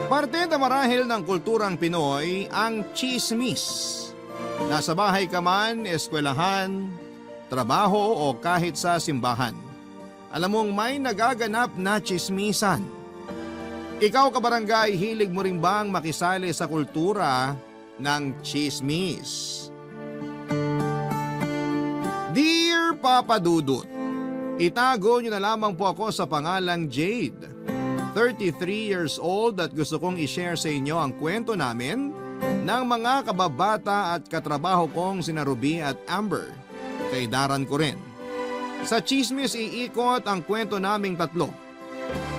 Parte na marahil ng kulturang Pinoy ang tsismis. Nasa bahay ka man, eskwelahan, trabaho o kahit sa simbahan. Alam mong may nagaganap na tsismisan. Ikaw kabarangay, hilig mo rin bang makisali sa kultura ng tsismis? Dear Papa Dudut, itago niyo na lamang po ako sa pangalang Jade. 33 years old at gusto kong i-share sa inyo ang kwento namin ng mga kababata at katrabaho kong sina Ruby at Amber. Kaidaran ko rin. Sa chismis iikot ang kwento naming tatlo.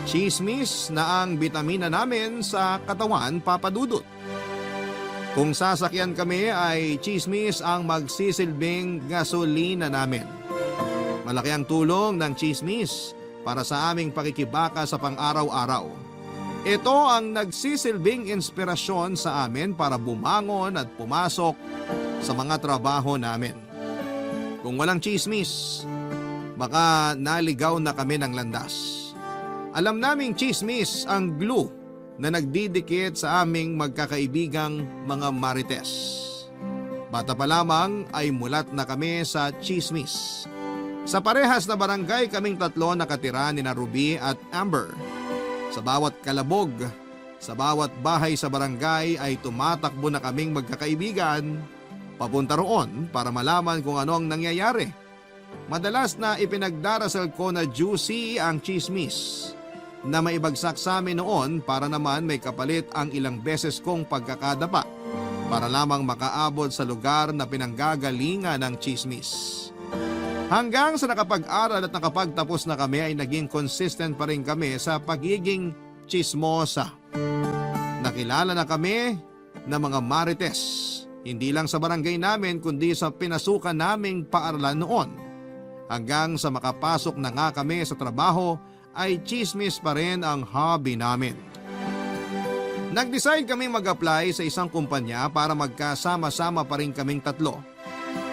Chismis na ang bitamina namin sa katawan, Papa Dudut. Kung sasakyan kami ay chismis ang magsisilbing gasolina namin. Malaki ang tulong ng chismis para sa aming pakikibaka sa pang-araw-araw. Ito ang nagsisilbing inspirasyon sa amin para bumangon at pumasok sa mga trabaho namin. Kung walang chismis, baka naligaw na kami ng landas. Alam naming chismis ang glue na nagdidikit sa aming magkakaibigang mga marites. Bata pa lamang ay mulat na kami sa chismis. Sa parehas na barangay kaming tatlo nakatira ni na Ruby at Amber. Sa bawat kalabog, sa bawat bahay sa barangay ay tumatakbo na kaming magkakaibigan papunta roon para malaman kung ano ang nangyayari. Madalas na ipinagdarasal ko na juicy ang chismis na maibagsak sa amin noon para naman may kapalit ang ilang beses kong pagkakadapa para lamang makaabot sa lugar na pinanggagalingan ng chismis. Hanggang sa nakapag-aral at nakapagtapos na kami ay naging consistent pa rin kami sa pagiging chismosa. Nakilala na kami ng mga marites, hindi lang sa barangay namin kundi sa pinasukan naming paaralan noon. Hanggang sa makapasok na nga kami sa trabaho ay chismis pa rin ang hobby namin. Nag-decide kami mag-apply sa isang kumpanya para magkasama-sama pa rin kaming tatlo.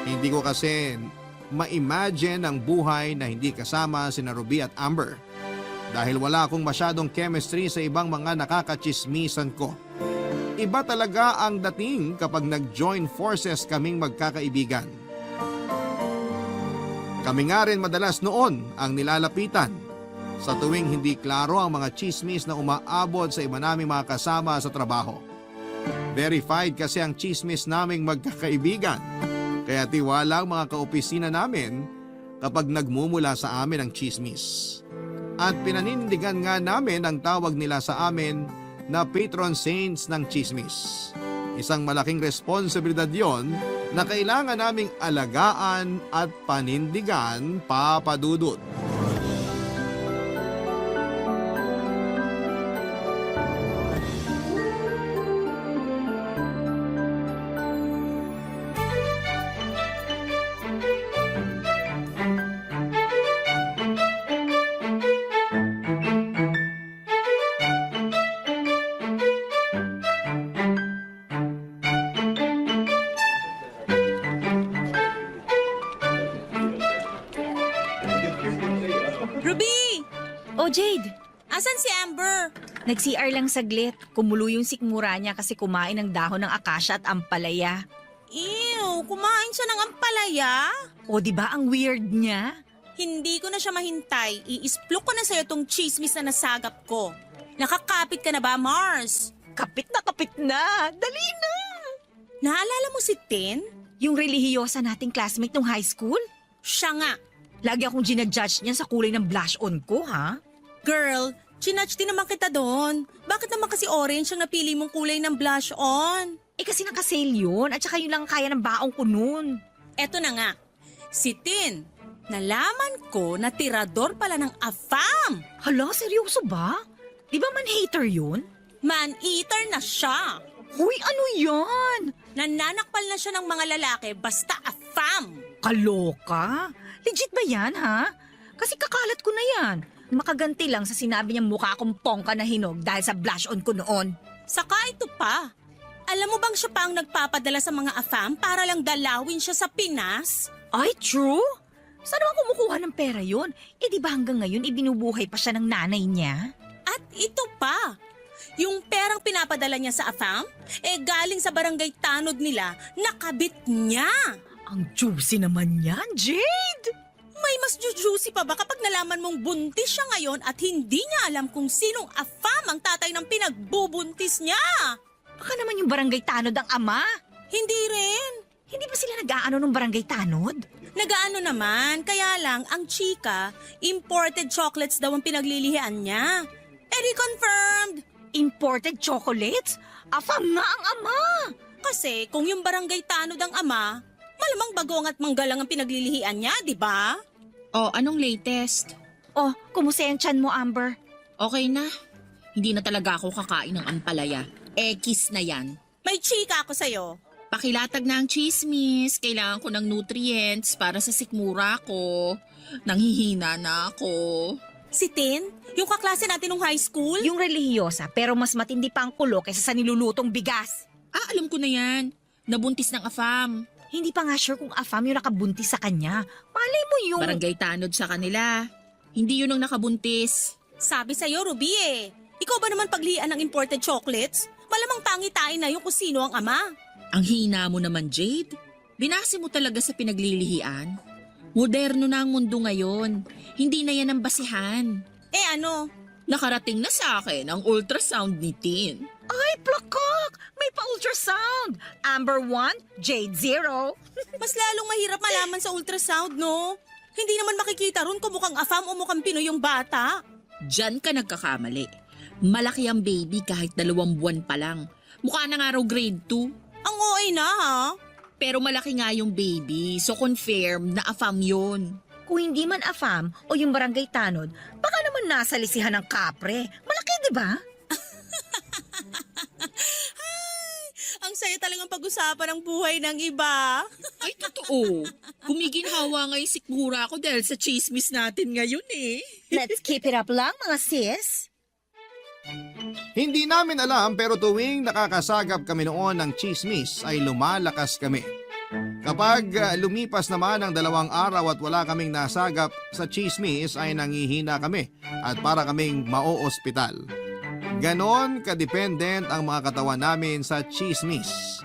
Hindi ko kasi ma-imagine ang buhay na hindi kasama sina Ruby at Amber dahil wala akong masyadong chemistry sa ibang mga nakakachismisan ko. Iba talaga ang dating kapag nag-join forces kaming magkakaibigan. Kami nga rin madalas noon ang nilalapitan sa tuwing hindi klaro ang mga chismis na umaabot sa iba naming mga kasama sa trabaho. Verified kasi ang chismis naming magkakaibigan. Kaya tiwala ang mga kaopisina namin kapag nagmumula sa amin ang chismis. At pinanindigan nga namin ang tawag nila sa amin na patron saints ng chismis. Isang malaking responsibilidad yon na kailangan naming alagaan at panindigan, Papa Dudut. Ruby! Oh, Jade, Asan si Amber? nag-CR lang saglit. Kumulo yung sikmura niya kasi kumain ng dahon ng akasya at ampalaya. Ew, kumain siya ng ampalaya? O, di ba ang weird niya? Hindi ko na siya mahintay. I-isplok ko na sa'yo tong chismis na nasagap ko. Nakakapit ka na ba, Mars? Kapit na! Dali na! Naalala mo si Tin? Yung relihiyosa nating classmate nung high school? Siya nga. Lagi akong ginajudge niya sa kulay ng blush on ko, ha? Girl, chinudge din naman kita doon. Bakit naman kasi orange ang napili mong kulay ng blush on? Eh kasi nakasale yun at saka yun lang kaya ng baong ko nun. Eto na nga. Si Tin, nalaman ko na tirador pala ng AFAM. Hala, seryoso ba? Di ba man-hater yun? Man-eater na siya. Huy, ano yan? Nananakpal na siya ng mga lalaki basta AFAM. Kaloka? Legit ba yan, ha? Kasi kakalat ko na yan. Makaganti lang sa sinabi niyang mukha akong pongka na hinog dahil sa blush on ko noon. Saka ito pa. Alam mo bang siya pa ang nagpapadala sa mga AFAM para lang dalawin siya sa Pinas? Ay, true? Saan naman kumukuha ng pera yun? Eh di ba hanggang ngayon ibinubuhay pa siya ng nanay niya? At ito pa. Yung perang pinapadala niya sa AFAM, galing sa barangay tanod nila, nakabit niya. Ang juicy naman yan, Jade! May mas juicy pa ba kapag nalaman mong buntis siya ngayon at hindi niya alam kung sinong AFAM ang tatay ng pinagbubuntis niya? Baka naman yung barangay tanod ang ama. Hindi rin. Hindi ba sila nag-aano ng barangay tanod? Nagaano naman, kaya lang ang chika, imported chocolates daw ang pinaglilihian niya. Confirmed! Imported chocolates? Afam nga ang ama! Kasi kung yung barangay tanod ang ama, malamang bagong at manggalang ang pinaglilihian niya, di ba? Oh, anong latest? Oh, kumusta yung tiyan mo, Amber? Okay na. Hindi na talaga ako kakain ng ampalaya. Kiss na yan. May chika ako sa'yo. Pakilatag na ang chismis. Kailangan ko ng nutrients para sa sikmura ko. Nanghihina na ako. Si Tin, yung kaklase natin nung high school? Yung relihiyosa, pero mas matindi pa ang kulo kaysa sa nilulutong bigas. Alam ko na yan. Nabuntis ng AFAM. Hindi pa nga sure kung afam yung nakabuntis sa kanya. Malay mo yung... Barangay tanod sa kanila. Hindi yun ang nakabuntis. Sabi sa'yo, Ruby Ikaw ba naman paglian ng imported chocolates? Malamang pangitain na yung kung sino ang ama. Ang hina mo naman, Jade. Binase mo talaga sa pinaglilihian. Moderno na ang mundo ngayon. Hindi na yan ang basihan. Ano? Nakarating na sa akin ang ultrasound ni Tin. Ay, plakak! May pa-ultrasound! Amber 1, Jade 0. Mas lalong mahirap malaman sa ultrasound, no? Hindi naman makikita ron kung mukhang AFAM o mukhang Pinoy yung bata. Diyan ka nagkakamali. Malaki ang baby kahit 2 buwan pa lang. Mukha na nga raw grade 2. Ang OA na, ha? Pero malaki nga yung baby, so confirm na AFAM yun. Kung hindi man afam o yung barangay tanod, baka naman nasa lisihan ng kapre. Malaki, di ba? Ang saya talagang pag-usapan ng buhay ng iba. Ay, totoo. Gumiginhawa nga yung sikmura ko dahil sa chismis natin ngayon eh. Let's keep it up lang, mga sis. Hindi namin alam pero tuwing nakakasagap kami noon ng chismis ay lumalakas kami. Kapag lumipas naman ang 2 araw at wala kaming nasagap sa chismis ay nangihina kami at para kaming mao-ospital. Ganon kadependent ang mga katawan namin sa chismis.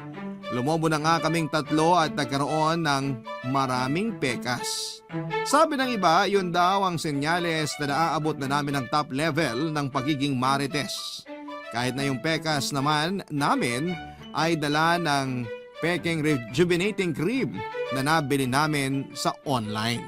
Lumobo na nga kaming 3 at nagkaroon ng maraming pekas. Sabi ng iba, yun daw ang senyales na naaabot na namin ang top level ng pagiging marites. Kahit na yung pekas naman namin ay dala ng peking rejuvenating cream na nabili namin sa online.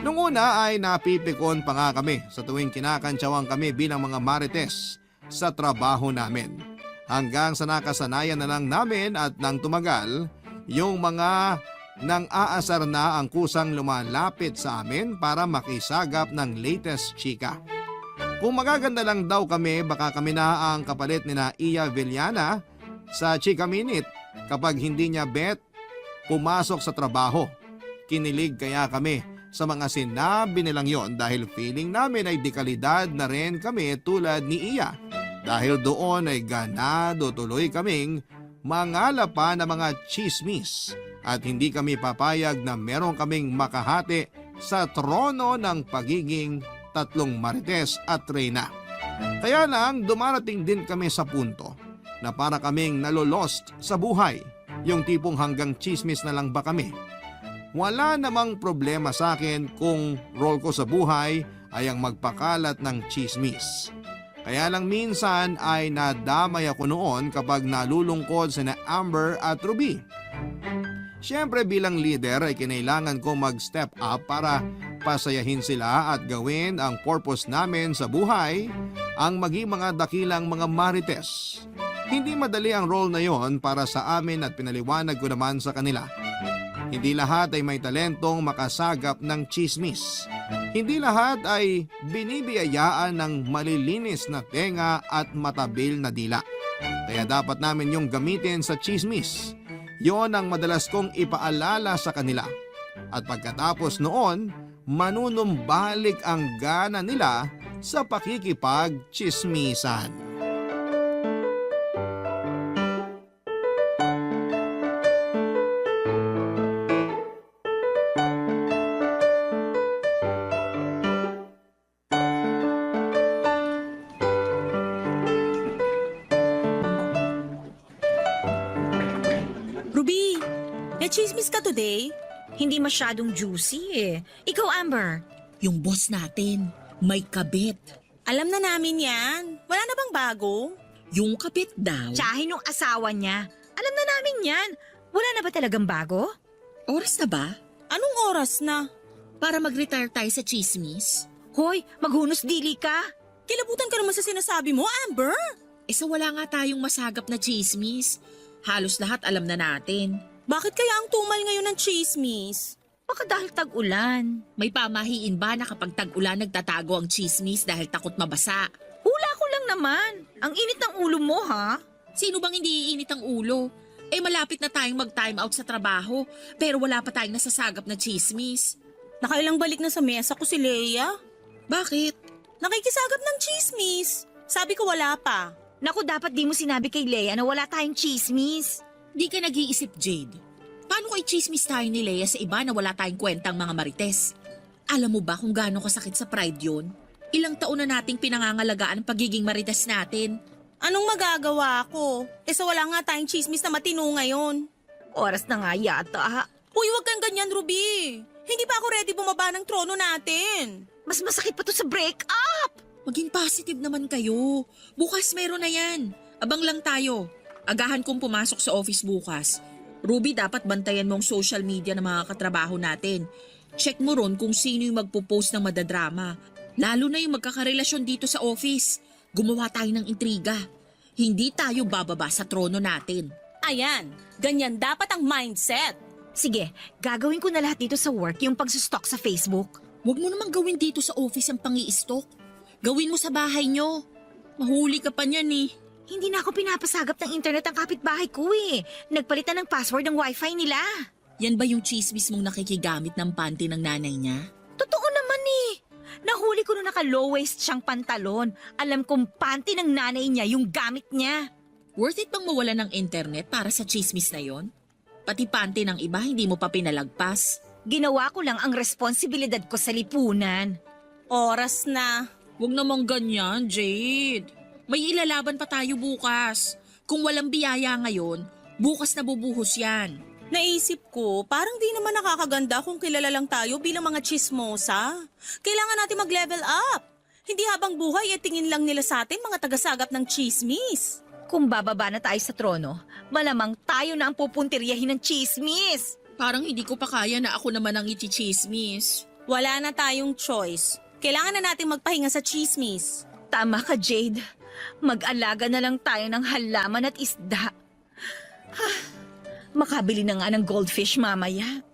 Nung una ay napipikon pa nga kami sa tuwing kinakantsawang kami bilang mga marites sa trabaho namin. Hanggang sa nakasanayan na lang namin at nang tumagal, yung mga nang aasar na ang kusang lumalapit sa amin para makisagap ng latest chika. Kung magaganda lang daw kami, baka kami na ang kapalit ni na Iya Villana sa Chika Minute kapag hindi niya bet pumasok sa trabaho. Kinilig kaya kami sa mga sinabi nilang yon dahil feeling namin ay dekalidad na rin kami tulad ni Iya. Dahil doon ay ganado tuloy kaming mangala pa ng mga chismis at hindi kami papayag na meron kaming makahati sa trono ng pagiging 3 marites at reyna. Kaya lang dumarating din kami sa punto na para kaming nalolost sa buhay, yung tipong hanggang chismis na lang ba kami. Wala namang problema sa akin kung role ko sa buhay ay ang magpakalat ng chismis. Kaya lang minsan ay nadamay ako noon kapag nalulungkod sina Amber at Ruby. Siyempre bilang leader ay kinailangan ko mag-step up para pasayahin sila at gawin ang purpose namin sa buhay, ang maging mga dakilang mga marites. Hindi madali ang role na yon para sa amin at pinaliwanag ko naman sa kanila. Hindi lahat ay may talentong makasagap ng chismis. Hindi lahat ay binibiyayaan ng malilinis na tenga at matabil na dila. Kaya dapat namin yung gamitin sa chismis. Yon ang madalas kong ipaalala sa kanila. At pagkatapos noon, manunumbalik ang gana nila sa pakikipag-chismisan. May chismis ka today? Hindi masyadong juicy eh. Ikaw, Amber. Yung boss natin, may kabit. Alam na namin yan. Wala na bang bago? Yung kabit daw. Tsahin ng asawa niya. Alam na namin yan. Wala na ba talagang bago? Oras na ba? Anong oras na? Para mag-retire tayo sa chismis? Hoy, maghunos dili ka. Kilabutan ka naman sa sinasabi mo, Amber. Sa wala nga tayong masagap na chismis. Halos lahat alam na natin. Bakit kaya ang tumal ngayon ng chismis? Baka dahil tag-ulan. May pamahiin ba na kapag tag-ulan nagtatago ang chismis dahil takot mabasa? Hula ko lang naman. Ang init ng ulo mo, ha? Sino bang hindi iinit ang ulo? Malapit na tayong mag-time out sa trabaho, pero wala pa tayong nasasagap na chismis. Nakailang balik na sa mesa ko si Leia. Bakit? Nakikisagap ng chismis. Sabi ko wala pa. Naku, dapat di mo sinabi kay Leia na wala tayong chismis. Di ka nag-iisip, Jade. Paano ko i-chismis tayo ni Leia sa iba na wala tayong kwentang mga marites? Alam mo ba kung gaano kasakit sa pride yun? Ilang taon na nating pinangangalagaan ang pagiging marites natin. Anong magagawa ko? Sa wala nga tayong chismis na matino ngayon. Oras na nga yata. Uy, wag kang ganyan, Ruby. Hindi pa ako ready bumaba ng trono natin. Mas masakit pa to sa break-up. Maging positive naman kayo. Bukas meron na yan. Abang lang tayo. Agahan kong pumasok sa office bukas. Ruby, dapat bantayan mo ang social media ng mga katrabaho natin. Check mo ron kung sino yung magpo-post ng madadrama. Lalo na yung magkakarelasyon dito sa office. Gumawa tayo ng intriga. Hindi tayo bababa sa trono natin. Ayan, ganyan dapat ang mindset. Sige, gagawin ko na lahat dito sa work yung pagsustalk sa Facebook. Huwag mo namang gawin dito sa office ang pang-i-stalk. Gawin mo sa bahay nyo. Mahuli ka pa niyan eh. Hindi na ako pinapasagap ng internet ang kapitbahay ko eh. Nagpalitan ng password ng wifi nila. Yan ba yung chismis mong nakikigamit ng panty ng nanay niya? Totoo naman eh. Nahuli ko na naka-low waist siyang pantalon. Alam kong panty ng nanay niya yung gamit niya. Worth it bang mawala ng internet para sa chismis na yon? Pati panty ng iba hindi mo pa pinalagpas. Ginawa ko lang ang responsibilidad ko sa lipunan. Oras na. Huwag namang ganyan, Jade. May ilalaban pa tayo bukas. Kung walang biyaya ngayon, bukas na bubuhos yan. Naisip ko, parang di naman nakakaganda kung kilala lang tayo bilang mga chismosa. Kailangan natin mag-level up. Hindi habang buhay tingin lang nila sa atin mga tagasagap ng chismis. Kung bababa na tayo sa trono, malamang tayo na ang pupuntiryahin ng chismis. Parang hindi ko pa kaya na ako naman ang ichichismis. Wala na tayong choice. Kailangan na natin magpahinga sa chismis. Tama ka, Jade. Mag-alaga na lang tayo ng halaman at isda. Makabili na nga ng goldfish mamaya.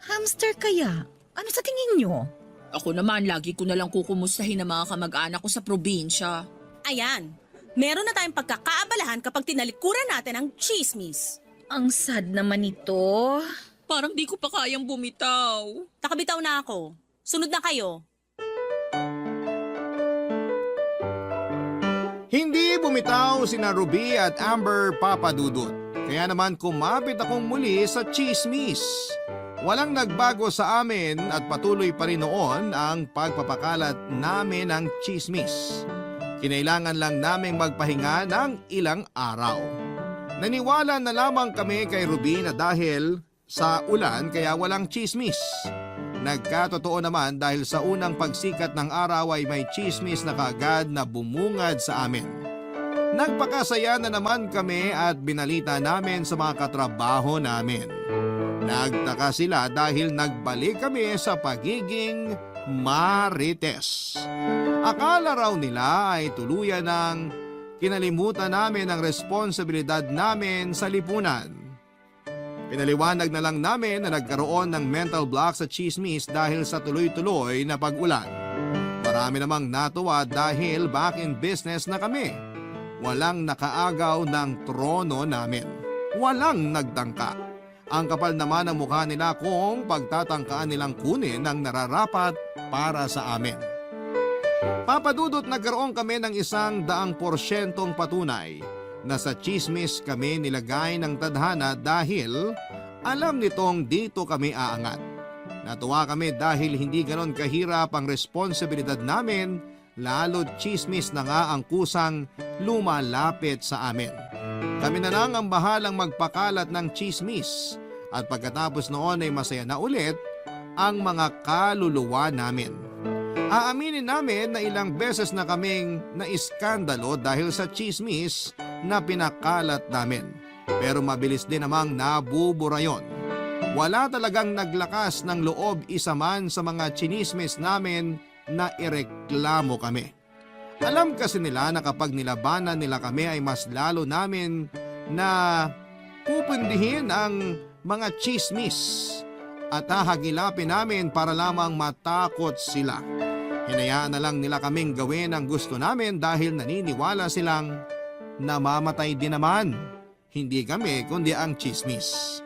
Hamster kaya? Ano sa tingin nyo? Ako naman, lagi ko na lang kukumustahin ang mga kamag-anak ko sa probinsya. Ayan, meron na tayong pagkakaabalahan kapag tinalikuran natin ang chismis. Ang sad naman ito. Parang di ko pa kayang bumitaw. Nakabitaw na ako. Sunod na kayo. Hindi bumitaw sina Ruby at Amber Papadudut. Kaya naman kumapit akong muli sa chismis. Walang nagbago sa amin at patuloy pa rin noon ang pagpapakalat namin ng chismis. Kinailangan lang naming magpahinga ng ilang araw. Naniwala na lamang kami kay Ruby na dahil sa ulan kaya walang chismis. Nagkatotoo naman dahil sa unang pagsikat ng araw ay may chismis na kaagad na bumungad sa amin. Nagpakasaya na naman kami at binalita namin sa mga katrabaho namin. Nagtaka sila dahil nagbalik kami sa pagiging marites. Akala raw nila ay tuluyan ng kinalimutan namin ang responsibilidad namin sa lipunan. Pinaliwanag na lang namin na nagkaroon ng mental block sa chismis dahil sa tuloy-tuloy na pag-ulan. Marami namang natuwa dahil back in business na kami. Walang nakaagaw ng trono namin. Walang nagtangka. Ang kapal naman ng mukha nila kung pagtatangkaan nilang kunin ang nararapat para sa amin. Papadudot nagkaroon kami ng 100% patunay na sa chismis kami nilagay ng tadhana dahil alam nitong dito kami aangat. Natuwa kami dahil hindi ganon kahirap ang responsibilidad namin, lalo't chismis na nga ang kusang lumalapit sa amin. Kami na lang ang bahalang magpakalat ng chismis At pagkatapos noon ay masaya na ulit ang mga kaluluwa namin. Aaminin namin na ilang beses na kaming naiskandalo dahil sa chismis na pinakalat namin. Pero mabilis din namang nabubura yon. Wala talagang naglakas ng loob isa man sa mga chinismis namin na ireklamo kami. Alam kasi nila na kapag nilabanan nila kami ay mas lalo namin na pupundihin ang mga chismis at hahagilapin namin para lamang matakot sila. Hinayaan na lang nila kaming gawin ang gusto namin dahil naniniwala silang namamatay din naman. Hindi kami kundi ang chismis.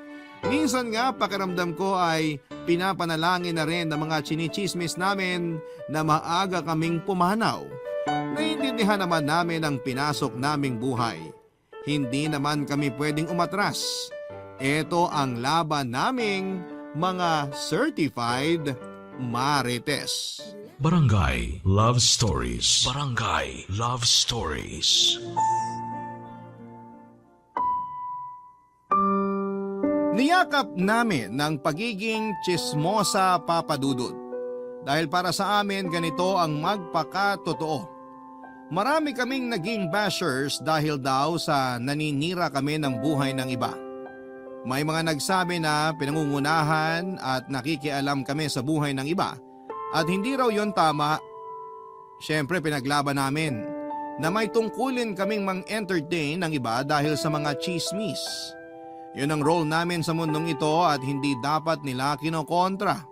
Minsan nga pakiramdam ko ay pinapanalangin na rin ng mga chinichismis namin na maaga kaming pumanaw. Naiintindihan naman namin ang pinasok naming buhay. Hindi naman kami pwedeng umatras. Ito ang laban naming mga certified marites. Barangay Love Stories. Barangay Love Stories. Niyakap namin ng pagiging chismosa, Papa Dudut. Dahil para sa amin ganito ang magpakatotoo. Marami kaming naging bashers dahil daw sa naninira kami ng buhay ng iba. May mga nagsabi na pinangungunahan at nakikialam kami sa buhay ng iba at hindi raw yon tama. Siyempre pinaglaban namin na may tungkulin kaming mang-entertain ng iba dahil sa mga chismis. Yun ang role namin sa mundong ito at hindi dapat nila kinokontra.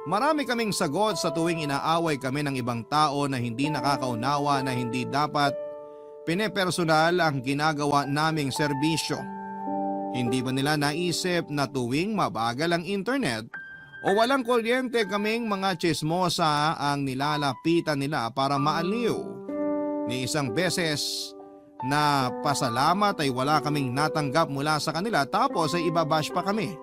Marami kaming sagot sa tuwing inaaway kami ng ibang tao na hindi nakakaunawa na hindi dapat pinepersonal ang ginagawa naming serbisyo. Hindi ba nila naisip na tuwing mabagal ang internet o walang kuryente kaming mga chismosa ang nilalapitan nila para maaliw? Ni isang beses na pasalamat ay wala kaming natanggap mula sa kanila tapos ay ibabash pa kami.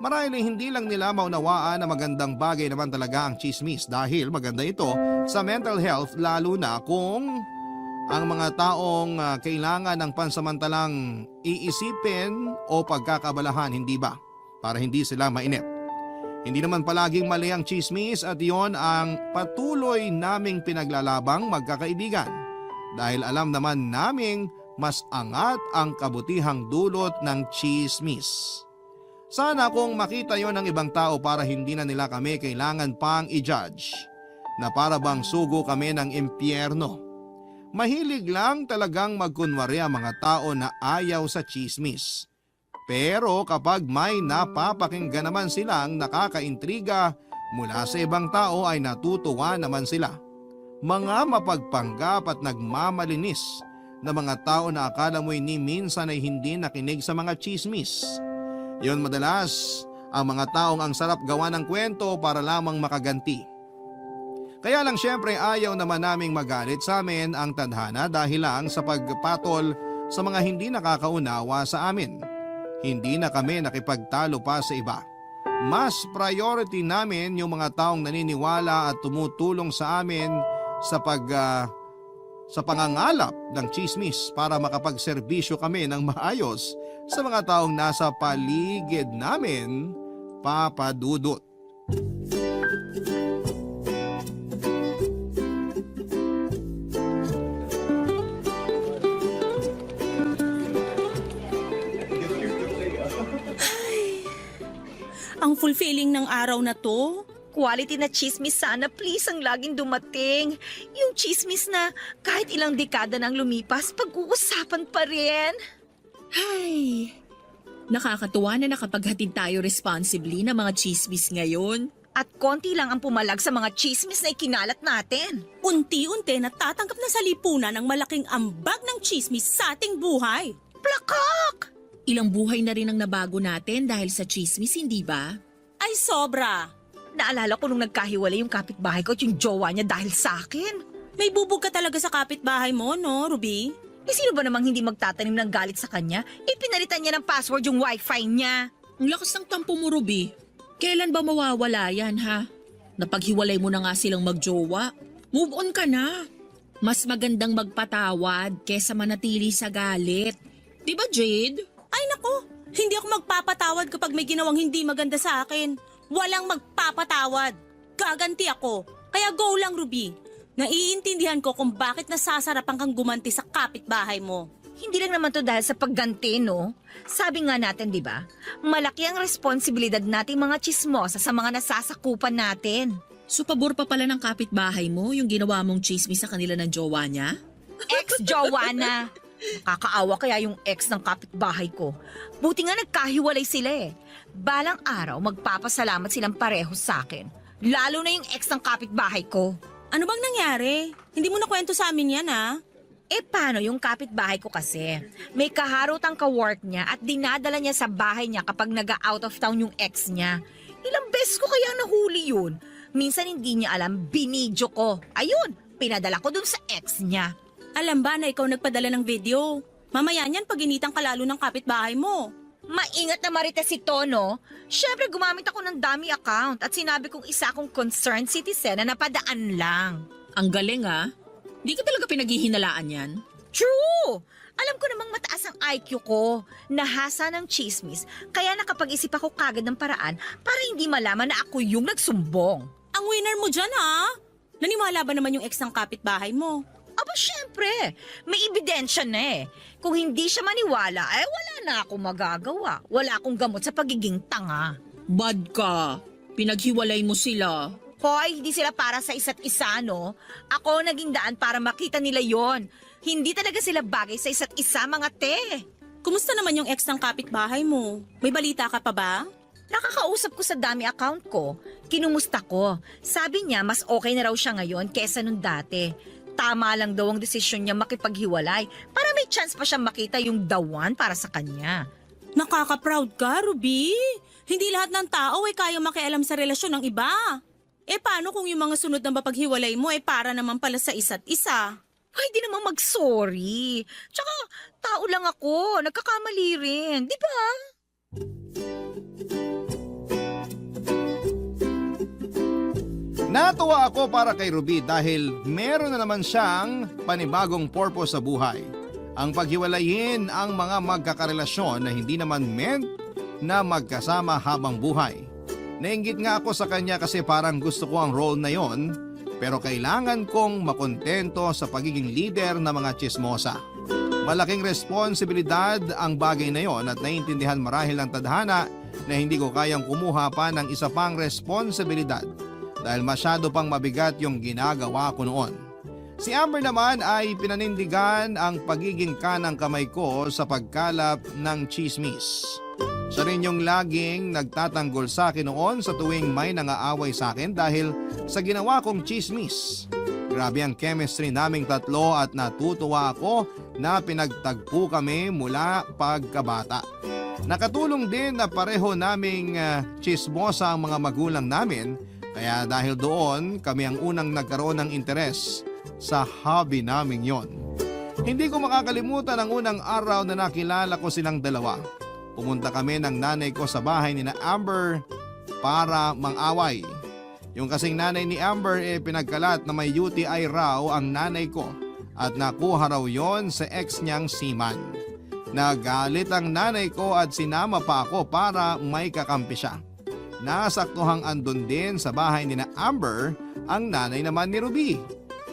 Marahil hindi lang nila maunawaan na magandang bagay naman talaga ang chismis dahil maganda ito sa mental health lalo na kung ang mga taong kailangan ng pansamantalang iisipin o pagkakabalahan, hindi ba? Para hindi sila mainip. Hindi naman palaging mali ang chismis at iyon ang patuloy naming pinaglalabang magkakaibigan. Dahil alam naman naming mas angat ang kabutihang dulot ng chismis. Sana kung makita yon ng ibang tao para hindi na nila kami kailangan pang i-judge na para bang sugo kami ng impyerno. Mahilig lang talagang magkunwari ang mga tao na ayaw sa chismis. Pero kapag may napapakinggan naman silang nakakaintriga mula sa ibang tao ay natutuwa naman sila. Mga mapagpanggap at nagmamalinis na mga tao na akala mo'y ni minsan ay hindi nakinig sa mga chismis. Yon madalas ang mga taong ang sarap gawa ng kwento para lamang makaganti. Kaya lang syempre ayaw naman naming magalit sa amin ang tadhana dahil lang sa pagpatol sa mga hindi nakakaunawa sa amin. Hindi na kami nakipagtalo pa sa iba. Mas priority namin yung mga taong naniniwala at tumutulong sa amin sa pangangalap ng chismis para makapagserbisyo kami ng maayos sa mga taong nasa paligid namin, Papa Dudut. Ang fulfilling ng araw na to. Quality na chismis sana please ang laging dumating. Yung chismis na kahit ilang dekada nang lumipas, pag-uusapan pa rin. Ay, nakakatuwa na nakapaghatid tayo responsibly ng mga chismis ngayon. At konti lang ang pumalag sa mga chismis na ikinalat natin. Unti-unti natatanggap na sa lipunan ang malaking ambag ng chismis sa ating buhay. Plakak! Ilang buhay na rin ang nabago natin dahil sa chismis, hindi ba? Ay sobra. Naalala ko nung nagkahiwalay yung kapitbahay ko at yung jowa niya dahil sa akin. May bubog ka talaga sa kapitbahay mo, no, Ruby? Eh sino ba namang hindi magtatanim ng galit sa kanya? Ipinalitan niya ng password yung wifi niya. Ang lakas ng tampo mo, Ruby. Kailan ba mawawala yan, ha? Napaghiwalay mo na nga silang magjowa. Move on ka na. Mas magandang magpatawad kesa manatili sa galit. Di ba, Jade? Ay nako, Hindi ako magpapatawad kapag may ginawang hindi maganda sa akin. Walang magpapatawad. Gaganti ako. Kaya go lang, Ruby. Naiintindihan ko kung bakit nasasarapan kang gumanti sa kapitbahay mo. Hindi lang naman to dahil sa pagganti, no? Sabi nga natin, di ba? Malaki ang responsibilidad nating mga chismosa sa mga nasasakupan natin. So pabor pa pala ng kapitbahay mo yung ginawa mong chismis sa kanila ng jowa niya? Ex-jowa na. Kakaawa kaya yung ex ng kapitbahay ko. Buti nga nagkahiwalay sila eh. Balang araw, magpapasalamat silang pareho sa akin. Lalo na yung ex ng kapitbahay ko. Ano bang nangyari? Hindi mo na kwento sa amin yan, ha? Eh paano yung kapitbahay ko kasi? May kaharotang ka-work niya at dinadala niya sa bahay niya kapag nag-out of town yung ex niya. Ilang beses ko kaya nahuli yun. Minsan hindi niya alam, binidyo ko. Ayun, pinadala ko dun sa ex niya. Alam ba na ikaw nagpadala ng video? Mamaya niyan pag initang kalalo ng kapitbahay mo. Maingat na marites si Tono. Siyempre gumamit ako ng dummy account at sinabi kong isa akong concerned citizen na napadaan lang. Ang galing ah. Di ka talaga pinaghihinalaan yan? True! Alam ko namang mataas ang IQ ko. Nahasa ng chismis, kaya nakapag-isip ako kagad ng paraan para hindi malaman na ako yung nagsumbong. Ang winner mo dyan, ha? Naniwala ba naman yung ex ng kapitbahay mo? Aba syempre, may ebidensya na eh. Kung hindi siya maniwala, wala na akong magagawa. Wala akong gamot sa pagiging tanga. Bad ka. Pinaghiwalay mo sila. Hoy, hindi sila para sa isa't isa, no? Ako naging daan para makita nila yon. Hindi talaga sila bagay sa isa't isa, mga te. Kumusta naman yung ex ng kapitbahay mo? May balita ka pa ba? Nakakausap ko sa dami account ko. Kinumusta ko. Sabi niya mas okay na raw siya ngayon kesa nung dati. Tama lang daw ang desisyon niya makipaghiwalay para may chance pa siyang makita yung the one para sa kanya. Nakaka-proud ka, Ruby. Hindi lahat ng tao ay kaya makialam sa relasyon ng iba. Eh paano kung yung mga sunod na mapaghiwalay mo ay para naman pala sa isa't isa? Ay, di naman mag-sorry. Tsaka, tao lang ako. Nagkakamali rin. Di ba? Natuwa ako para kay Ruby dahil meron na naman siyang panibagong purpose sa buhay. Ang paghiwalayin ang mga magkakarelasyon na hindi naman meant na magkasama habang buhay. Nainggit nga ako sa kanya kasi parang gusto ko ang role na yon, pero kailangan kong makontento sa pagiging leader ng mga chismosa. Malaking responsibilidad ang bagay na yon at naiintindihan marahil ng tadhana na hindi ko kayang kumuha pa ng isa pang responsibilidad dahil masyado pang mabigat yung ginagawa ko noon. Si Amber naman ay pinanindigan ang pagiging kanang kamay ko sa pagkalap ng chismis. Siya rin yung laging nagtatanggol sa akin noon sa tuwing may nangaaway sa akin dahil sa ginawa kong chismis. Grabe ang chemistry naming tatlo at natutuwa ako na pinagtagpo kami mula pagkabata. Nakatulong din na pareho naming chismosa ang mga magulang namin, kaya dahil doon kami ang unang nagkaroon ng interes sa hobby namin yon. Hindi ko makakalimutan ang unang araw na nakilala ko silang dalawa. Pumunta kami ng nanay ko sa bahay ni na Amber para mang-away. Yung kasing nanay ni Amber pinagkalat na may UTI raw ang nanay ko at nakuha raw yon sa ex niyang seaman. Nagalit ang nanay ko at sinama pa ako para may kakampi siya. Nasaktuhang andun din sa bahay ni na Amber ang nanay naman ni Ruby.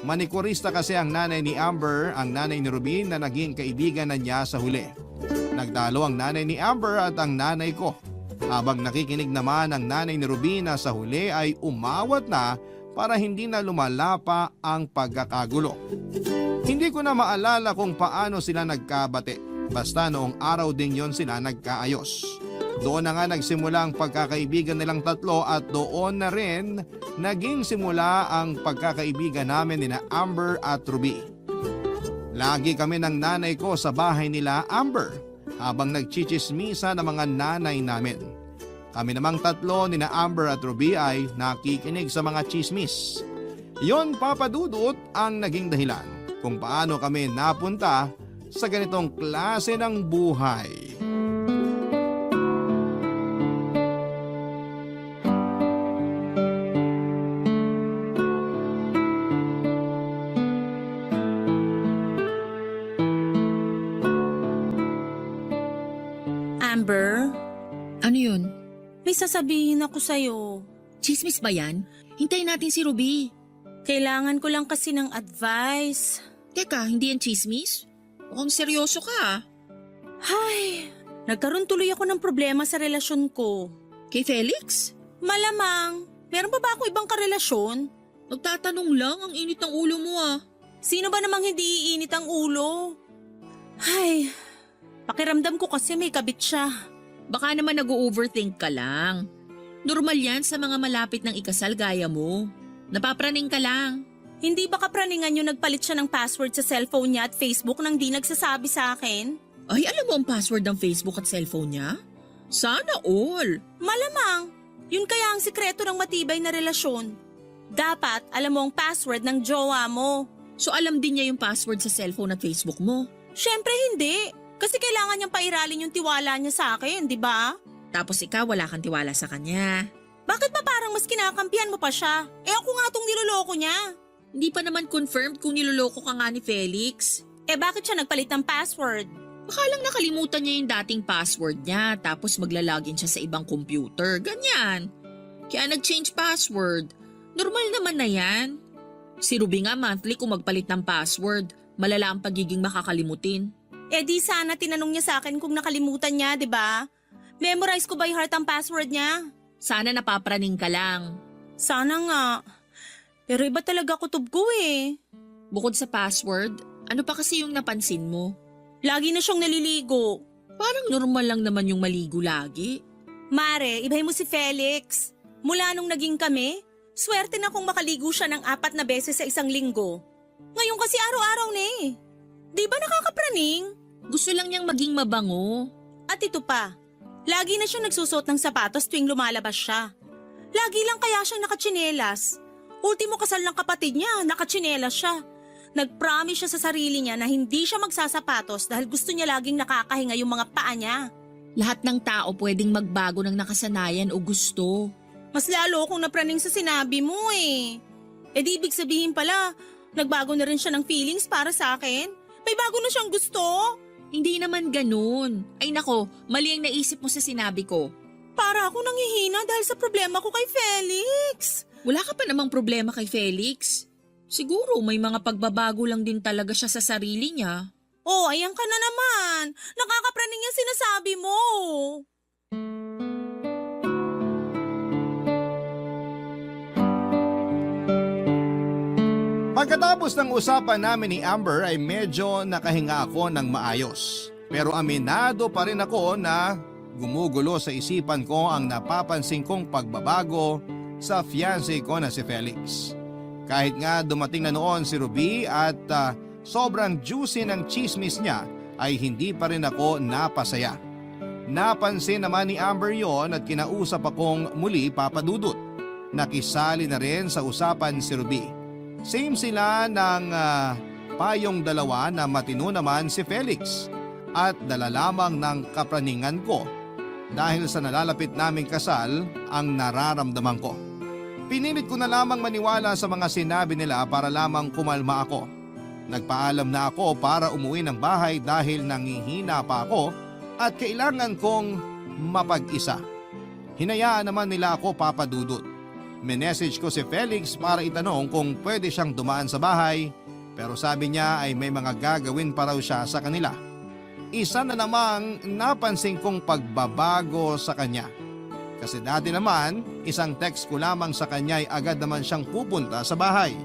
Manikurista kasi ang nanay ni Amber, ang nanay ni Ruby na naging kaibigan na niya sa huli. Nagtalo ang nanay ni Amber at ang nanay ko. Habang nakikinig naman ang nanay ni Ruby na sa huli ay umawat na para hindi na lumala pa ang pagkakagulo. Hindi ko na maalala kung paano sila nagkabate. Basta noong araw din yon sila nagkaayos. Doon na nga nagsimula ang pagkakaibigan nilang tatlo at doon na rin naging simula ang pagkakaibigan namin ni na Amber at Ruby. Lagi kami ng nanay ko sa bahay nila Amber habang nagchichismisa ng mga nanay namin. Kami namang tatlo ni na Amber at Ruby ay nakikinig sa mga chismis. Yon, Papa Dudut, ang naging dahilan kung paano kami napunta sa ganitong klase ng buhay. Amber, Ano yun? may sasabihin ako sa'yo. Chismis ba yan? Hintayin natin si Ruby. Kailangan ko lang kasi ng advice. Teka, hindi yan chismis? Mukhang seryoso ka ah. Ay, nagkaroon tuloy ako ng problema sa relasyon ko. Kay Felix? Malamang, meron pa ba ako ibang karelasyon? Nagtatanong lang, ang init ng ulo mo ah. Sino ba namang hindi iinit ang ulo? Ay, pakiramdam ko kasi may kabit siya. Baka naman nag-overthink ka lang. Normal yan sa mga malapit ng ikasal gaya mo. Napapraning ka lang. Hindi ba kapraningan yung nagpalit siya ng password sa cellphone niya at Facebook nang di nagsasabi sa akin? Ay, alam mo ang password ng Facebook at cellphone niya? Sana all. Malamang, yun kaya ang sikreto ng matibay na relasyon. Dapat alam mo ang password ng jowa mo. So alam din niya yung password sa cellphone at Facebook mo. Syempre hindi. Kasi kailangan niyang pairalin yung tiwala niya sa akin, di ba? Tapos ikaw wala kang tiwala sa kanya. Bakit pa parang mas kinakampihan mo pa siya? Eh ako nga tong niloloko niya. Hindi pa naman confirmed kung niloloko ka nga ni Felix. Eh bakit siya nagpalit ng password? Baka lang nakalimutan niya yung dating password niya tapos maglalagin siya sa ibang computer. Ganyan. Kaya nag-change password. Normal naman na yan. Si Ruby nga monthly kung magpalit ng password. Malala ang pagiging makakalimutin. Eh di sana tinanong niya sa akin kung nakalimutan niya, di ba? Memorize ko by heart ang password niya. Sana napapraning ka lang. Sana nga. Pero iba talaga kutob ko eh. Bukod sa password, ano pa kasi yung napansin mo? Lagi na siyang naliligo. Parang normal lang naman yung maligo lagi. Mare, ibahin mo si Felix. Mula nung naging kami, swerte na kung makaligo siya ng 4 na beses sa isang linggo. Ngayon kasi araw-araw na eh. Di ba nakakapraning? Gusto lang niyang maging mabango. At ito pa, lagi na siyang nagsusot ng sapatos tuwing lumalabas siya. Lagi lang kaya siyang nakatsinelas. Ultimo kasal ng kapatid niya, nakatsinelas siya. Nag-promise siya sa sarili niya na hindi siya magsasapatos dahil gusto niya laging nakakahinga yung mga paa niya. Lahat ng tao pwedeng magbago ng nakasanayan o gusto. Mas lalo akong napraning sa sinabi mo eh. Eh di ibig sabihin pala, nagbago na rin siya ng feelings para sa akin? May bago na siyang gusto? Hindi naman ganun. Ay nako, mali ang naisip mo sa sinabi ko. Para ako nanghihina dahil sa problema ko kay Felix. Wala ka pa namang problema kay Felix. Siguro may mga pagbabago lang din talaga siya sa sarili niya. Oh, ayan ka na naman. Nakakapraning yung sinasabi mo. Pagkatapos ng usapan namin ni Amber ay medyo nakahinga ako ng maayos. Pero aminado pa rin ako na gumugulo sa isipan ko ang napapansin kong pagbabago sa fiancé ko na si Felix. Kahit nga dumating na noon si Ruby at sobrang juicy ng chismis niya ay hindi pa rin ako napasaya. Napansin naman ni Amber yon at kinausap akong muli papadudot. Nakisali na rin sa usapan si Ruby. Same sila ng payong dalawa na matino naman si Felix at dala lamang ng kapraningan ko dahil sa nalalapit naming kasal ang nararamdaman ko. Pinilit ko na lamang maniwala sa mga sinabi nila para lamang kumalma ako. Nagpaalam na ako para umuwi ng bahay dahil nangihina pa ako at kailangan kong mapag-isa. Hinayaan naman nila ako papadudot. Minessage ko si Felix para itanong kung pwede siyang dumaan sa bahay pero sabi niya ay may mga gagawin pa raw siya sa kanila. Isa na namang napansin kong pagbabago sa kanya. Kasi dati naman, isang text ko lamang sa kanya ay agad naman siyang pupunta sa bahay.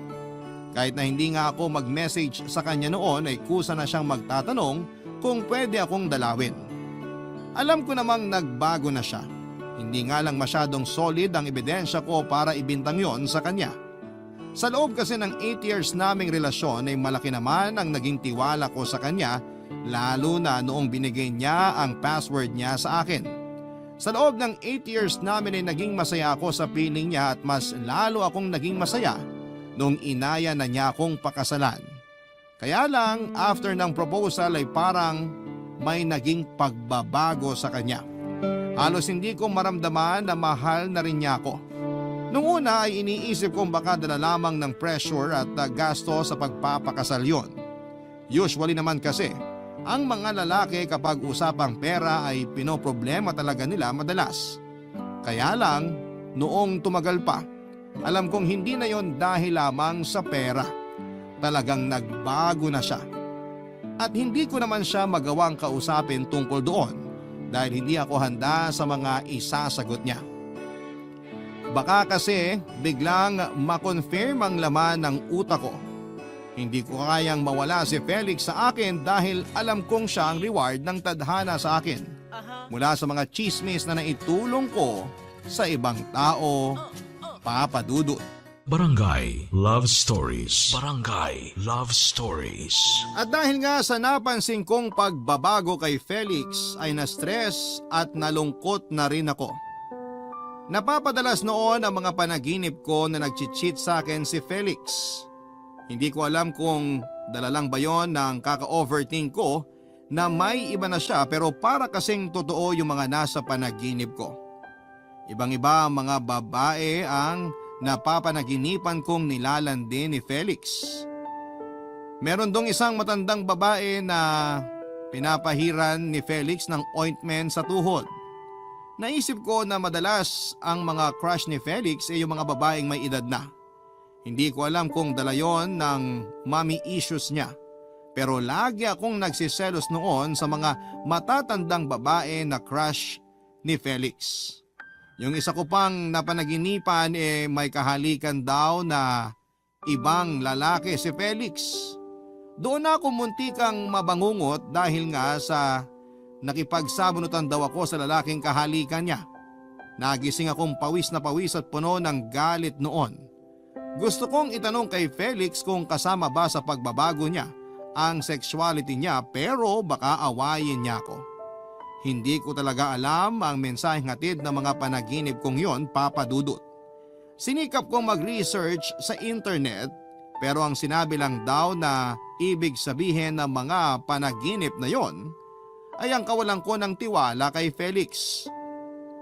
Kahit na hindi nga ako mag-message sa kanya noon ay kusa na siyang magtatanong kung pwede akong dalawin. Alam ko namang nagbago na siya. Hindi nga lang masyadong solid ang ebidensya ko para ibintang yon sa kanya. Sa loob kasi ng 8 years naming relasyon ay malaki naman ang naging tiwala ko sa kanya lalo na noong binigay niya ang password niya sa akin. Sa loob ng 8 years namin ay naging masaya ako sa piling niya at mas lalo akong naging masaya noong inaya na niya akong pakasalan. Kaya lang after ng proposal ay parang may naging pagbabago sa kanya. Halos hindi ko maramdaman na mahal na rin niya ako. Noong una ay iniisip kong baka dala lamang ng pressure at gasto sa pagpapakasal yon. Usually naman kasi, Ang mga lalaki kapag usapang pera ay pinoproblema talaga nila madalas. Kaya lang, noong tumagal pa, alam kong hindi na yon dahil lamang sa pera. Talagang nagbago na siya. At hindi ko naman siya magawang kausapin tungkol doon dahil hindi ako handa sa mga isasagot niya. Baka kasi biglang makonfirm ang laman ng utak ko. Hindi ko kayang mawala si Felix sa akin dahil alam kong siya ang reward ng tadhana sa akin. Mula sa mga chismis na naitulong ko sa ibang tao, Papa Dudut. Barangay Love Stories. Barangay Love Stories. At dahil nga sa napansin kong pagbabago kay Felix ay na-stress at nalungkot na rin ako. Napapadalas noon ang mga panaginip ko na nag-cheat sa akin si Felix. Hindi ko alam kung dala lang ba yon ng kaka-overthink ko na may iba na siya pero para kasing totoo yung mga nasa panaginip ko. Ibang-iba ang mga babae ang napapanaginipan kong nilalandi ni Felix. Meron dong isang matandang babae na pinapahiran ni Felix ng ointment sa tuhod. Naisip ko na madalas ang mga crush ni Felix ay yung mga babaeng may edad na. Hindi ko alam kung dala yon ng mommy issues niya. Pero lagi akong nagsiselos noon sa mga matatandang babae na crush ni Felix. Yung isa ko pang napanaginipan may kahalikan daw na ibang lalaki si Felix. Doon ako muntikang mabangungot dahil nga sa nakipagsabunutan daw ako sa lalaking kahalikan niya. Nagising akong pawis na pawis at puno ng galit noon. Gusto kong itanong kay Felix kung kasama ba sa pagbabago niya ang sexuality niya pero baka awayin niya ako. Hindi ko talaga alam ang mensaheng hatid ng mga panaginip kong yon, Papa Dudut. Sinikap kong mag-research sa internet pero ang sinabi lang daw na ibig sabihin ng mga panaginip na yon ay ang kawalan ko ng tiwala kay Felix.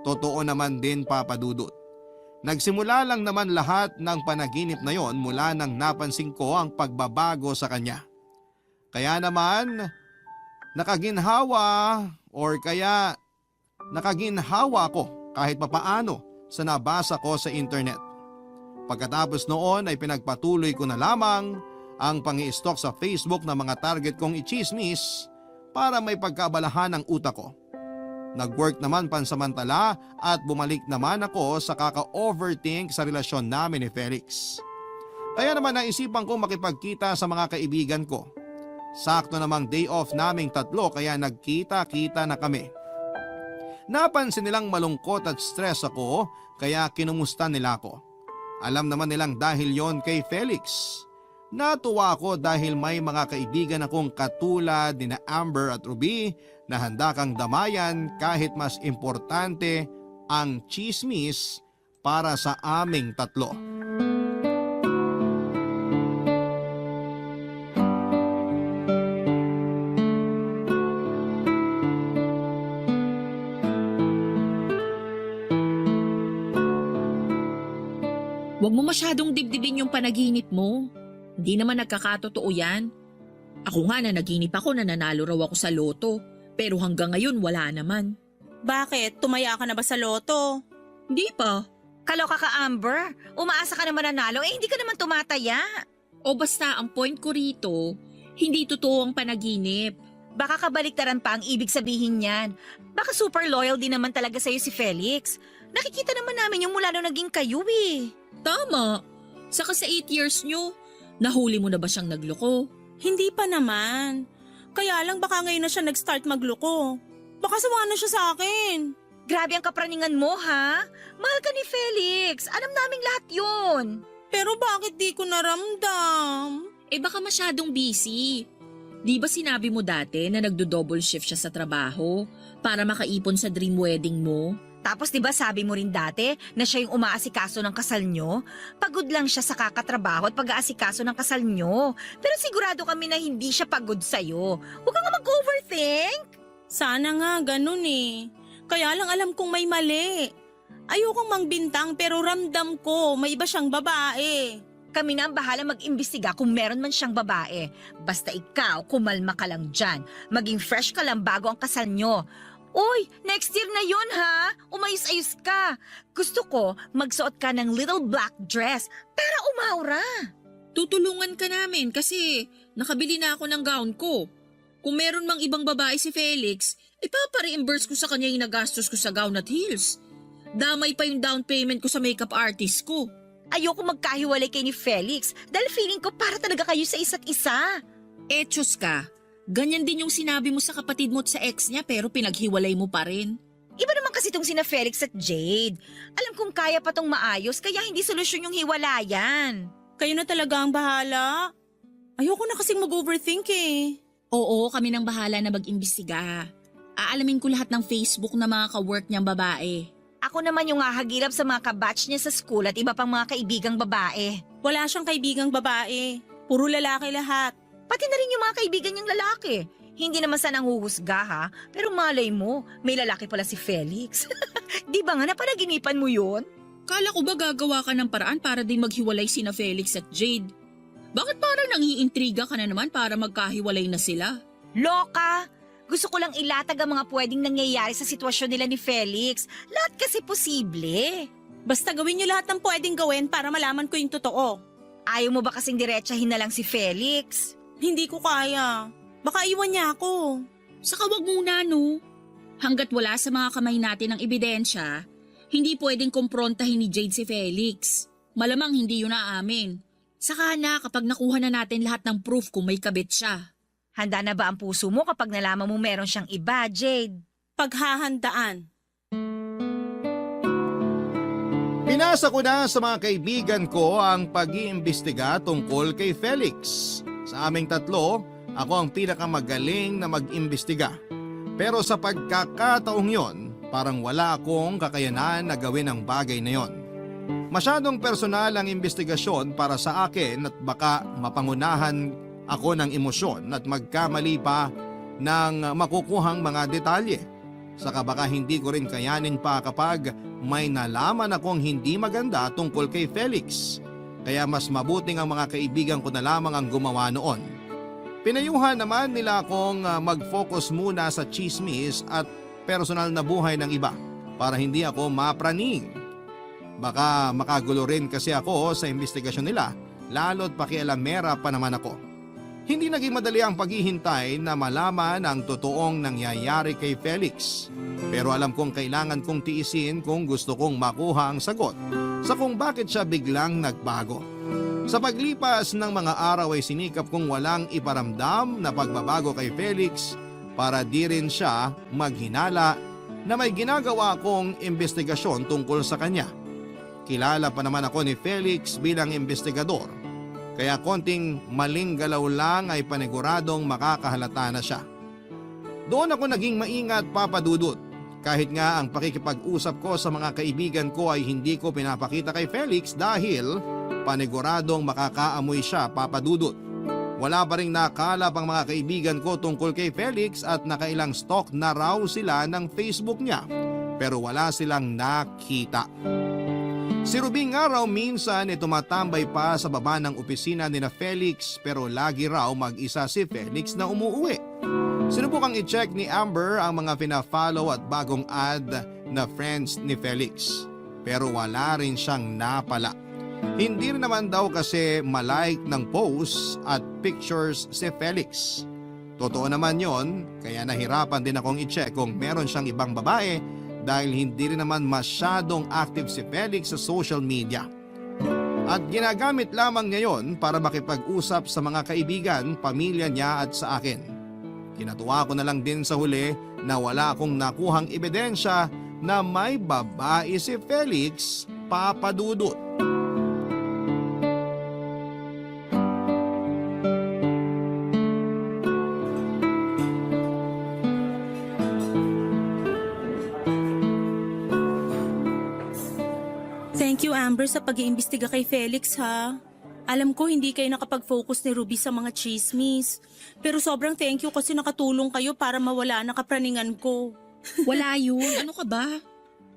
Totoo naman din, Papa Dudut. Nagsimula lang naman lahat ng panaginip na yon mula nang napansin ko ang pagbabago sa kanya. Kaya naman, nakaginhawa ko kahit papaano sa nabasa ko sa internet. Pagkatapos noon ay pinagpatuloy ko na lamang ang pang-i-stalk sa Facebook ng mga target kong i-chismis para may pagkabalahan ng utak ko. Nag-work naman pansamantala at bumalik naman ako sa kaka-overthink sa relasyon namin ni Felix. Kaya naman naisipan ko makipagkita sa mga kaibigan ko. Sakto namang day off naming tatlo kaya nagkita-kita na kami. Napansin nilang malungkot at stress ako kaya kinumusta nila ako. Alam naman nilang dahil yon kay Felix. Natuwa ako dahil may mga kaibigan akong katulad ni Amber at Ruby na handa kang damayan kahit mas importante ang chismis para sa aming tatlo. Huwag mo masyadong dibdibin yung panaginip mo. Hindi naman nagkakatotoo yan. Ako nga nanaginip ako na nanalo raw ako sa loto. Pero hanggang ngayon wala naman. Bakit? Tumaya ka na ba sa loto? Hindi pa. Kaloka ka, Amber. Umaasa ka naman nanalo, hindi ka naman tumataya. O basta ang point ko rito, hindi totoo ang panaginip. Baka kabaliktaran pa ang ibig sabihin niyan. Baka super loyal din naman talaga sa'yo si Felix. Nakikita naman namin yung mula nung naging kayo eh. Tama. Saka sa 8 years nyo, nahuli mo na ba siyang nagloko? Hindi pa naman. Kaya lang baka ngayon na siya nag-start magloko. Baka sawa na siya sa akin. Grabe ang kapraningan mo, ha? Mahal ka ni Felix. Alam naming lahat yun. Pero bakit di ko naramdam? Baka masyadong busy. Di ba sinabi mo dati na nagdo-double shift siya sa trabaho para makaipon sa dream wedding mo? Tapos 'di ba sabi mo rin dati na siya yung umaasikaso ng kasal nyo? Pagod lang siya sa kakatrabaho at pag-aasikaso ng kasal nyo. Pero sigurado kami na hindi siya pagod sa'yo. Huwag ka nga mag-overthink. Sana nga ganun eh. Kaya lang alam kong may mali. Ayokong mangbintang pero ramdam ko may iba siyang babae. Kami na ang bahala mag-imbestiga kung meron man siyang babae. Basta ikaw, kumalma ka lang dyan. Maging fresh ka lang bago ang kasal nyo. Uy, next year na yun ha! Umayos-ayos ka. Gusto ko, magsuot ka ng little black dress para umaura. Tutulungan ka namin kasi nakabili na ako ng gown ko. Kung meron mang ibang babae si Felix, ipapa-reimburse ko sa kanya yung nagastos ko sa gown at heels. Damay pa yung down payment ko sa makeup artist ko. Ayoko magkahiwalay kay ni Felix dahil feeling ko para talaga kayo sa isa't isa. Etos ka. Ganyan din yung sinabi mo sa kapatid mo at sa ex niya pero pinaghiwalay mo pa rin. Iba naman kasi itong sina Felix at Jade. Alam kong kaya pa tong maayos kaya hindi solusyon yung hiwalayan. Kayo na talaga ang bahala. Ayoko na kasing mag-overthink eh. Oo, kami nang bahala na mag-imbestiga. Aalamin ko lahat ng Facebook na mga ka-work niyang babae. Ako naman yung hahagilap sa mga kabatch niya sa school at iba pang mga kaibigang babae. Wala siyang kaibigang babae. Puro lalaki lahat. Pati na rin yung mga kaibigan niyang lalaki. Hindi naman sa nanghuhusga ha, pero malay mo, may lalaki pala si Felix. Di ba nga napanaginipan mo yun? Kala ko ba gagawa ka ng paraan para din maghiwalay sina Felix at Jade? Bakit parang nangiintriga ka na naman para magkahiwalay na sila? Loka! Gusto ko lang ilatag ang mga pwedeng nangyayari sa sitwasyon nila ni Felix. Lahat kasi posible. Basta gawin niyo lahat ng pwedeng gawin para malaman ko yung totoo. Ayaw mo ba kasing diretsahin na lang si Felix? Hindi ko kaya. Baka iwan niya ako. Saka wag muna no. Hanggat wala sa mga kamay natin ang ebidensya, hindi pwedeng kumprontahin ni Jade si Felix. Malamang hindi yun aamin. Saka na kapag nakuha na natin lahat ng proof kung may kabit siya. Handa na ba ang puso mo kapag nalaman mo meron siyang iba, Jade? Paghahandaan. Pinasa ko na sa mga kaibigan ko ang pag-iimbestiga tungkol kay Felix. Sa aming tatlo, ako ang pinakamagaling na mag-imbestiga. Pero sa pagkakataong yon, parang wala akong kakayanan na gawin ang bagay na yon. Masyadong personal ang investigasyon para sa akin at baka mapangunahan ako ng emosyon at magkamali pa ng makukuhang mga detalye. Saka baka hindi ko rin kayanin pa kapag may nalaman akong hindi maganda tungkol kay Felix. Kaya mas mabuting ang mga kaibigan ko na lamang ang gumawa noon. Pinayuhan naman nila akong mag-focus muna sa chismis at personal na buhay ng iba para hindi ako mapraning. Baka makagulo rin kasi ako sa investigasyon nila, lalo't pakialamera pa naman ako. Hindi naging madali ang paghihintay na malaman ang totoong nangyayari kay Felix. Pero alam kong kailangan kong tiisin kung gusto kong makuha ang sagot sa kung bakit siya biglang nagbago. Sa paglipas ng mga araw ay sinikap kong walang iparamdam na pagbabago kay Felix para di rin siya maghinala na may ginagawa akong investigasyon tungkol sa kanya. Kilala pa naman ako ni Felix bilang investigador. Kaya konting maling galaw lang ay paniguradong makakahalata na siya. Doon ako naging maingat, Papa Dudut. Kahit nga ang pakikipag-usap ko sa mga kaibigan ko ay hindi ko pinapakita kay Felix dahil paniguradong makakaamoy siya, Papa Dudut. Wala pa rin nakalap ang mga kaibigan ko tungkol kay Felix at nakailang stalk na raw sila ng Facebook niya. Pero wala silang nakita. Si Ruby nga raw minsan ay tumatambay pa sa baba ng opisina ni na Felix pero lagi raw mag-isa si Felix na umuuwi. Sinubukang i-check ni Amber ang mga pina-follow at bagong ad na friends ni Felix. Pero wala rin siyang napala. Hindi rin naman daw kasi malike ng posts at pictures si Felix. Totoo naman yon, kaya nahirapan din akong i-check kung meron siyang ibang babae dahil hindi rin naman masyadong active si Felix sa social media. At ginagamit lamang ngayon para makipag-usap sa mga kaibigan, pamilya niya at sa akin. Kinatuwa ko na lang din sa huli na wala akong nakuhang ebidensya na may babae si Felix, Papa Dudut. Thank you, Amber, sa pag-iimbestiga kay Felix, ha? Alam ko hindi kayo nakapag-focus ni Ruby sa mga chismis. Pero sobrang thank you kasi nakatulong kayo para mawala ang kapraningan ko. Wala yun. Ano ka ba?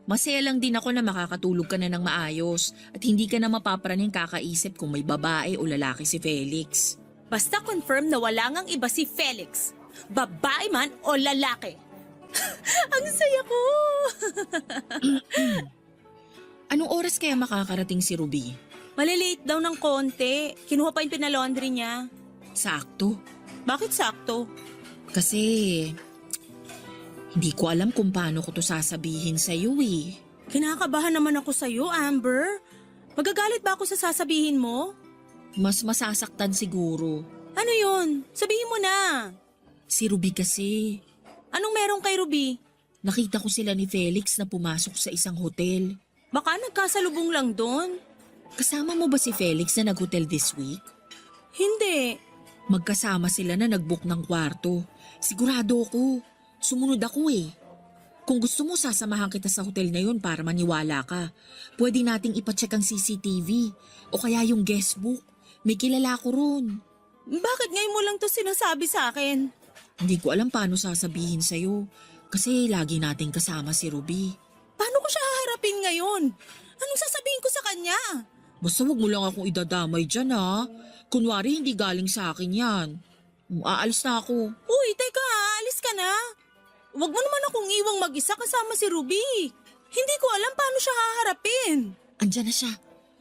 Masaya lang din ako na makakatulog ka na ng maayos at hindi ka na mapapraning kakaisip kung may babae o lalaki si Felix. Basta confirm na wala ngang iba si Felix. Babae man o lalaki. Ang saya ko! Anong oras kaya makakarating si Ruby? Malilate daw ng konti. Kinuha pa yung pinalaundry niya. Sakto. Bakit sakto? Kasi hindi ko alam kung paano ko to sasabihin sa iyo eh. Kinakabahan naman ako sa'yo, Amber. Magagalit ba ako sa sasabihin mo? Mas masasaktan siguro. Ano yun? Sabihin mo na. Si Ruby kasi. Anong meron kay Ruby? Nakita ko sila ni Felix na pumasok sa isang hotel. Baka nagkasalubong lang doon. Kasama mo ba si Felix na nag-hotel this week? Hindi. Magkasama sila na nag-book ng kwarto. Sigurado ako. Sumunod ako eh. Kung gusto mo, sasamahan kita sa hotel na yun para maniwala ka. Pwede nating ipacheck ang CCTV o kaya yung guestbook. May kilala ko ron. Bakit ngayon mo lang to sinasabi sa akin? Hindi ko alam paano sasabihin sa'yo kasi lagi nating kasama si Ruby. Paano ko siya haharapin ngayon? Anong sasabihin ko sa kanya? Basta wag mo lang akong idadamay dyan ha. Kunwari hindi galing sa akin yan. Aalis na ako. Uy, teka, alis ka na. Huwag mo naman akong iwang mag-isa kasama si Ruby. Hindi ko alam paano siya haharapin. Andyan na siya.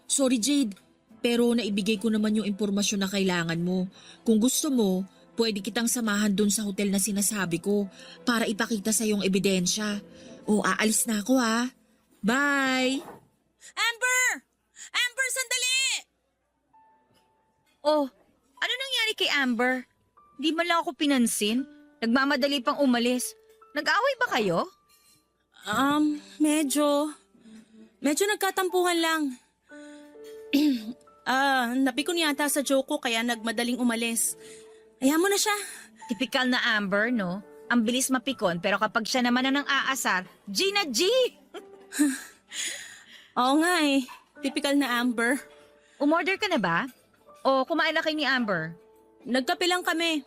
Sorry Jade, pero naibigay ko naman yung impormasyon na kailangan mo. Kung gusto mo, pwede kitang samahan dun sa hotel na sinasabi ko para ipakita sa yung ebidensya. O aalis na ako ha. Bye! Amber! Amber, sandali! Oh, ano nangyari kay Amber? Di man lang ako pinansin. Nagmamadali pang umalis. Nag-away ba kayo? Medyo nagkatampuhan lang. Napikon yata sa joke ko kaya nagmadaling umalis. Ayaw mo na siya. Typical na Amber, no? Ang bilis mapikon pero kapag siya naman ang aasar, G na G! Oo nga eh. Typical na Amber. Umorder ka na ba? O kumain na kayo ni Amber? Nagkape lang kami.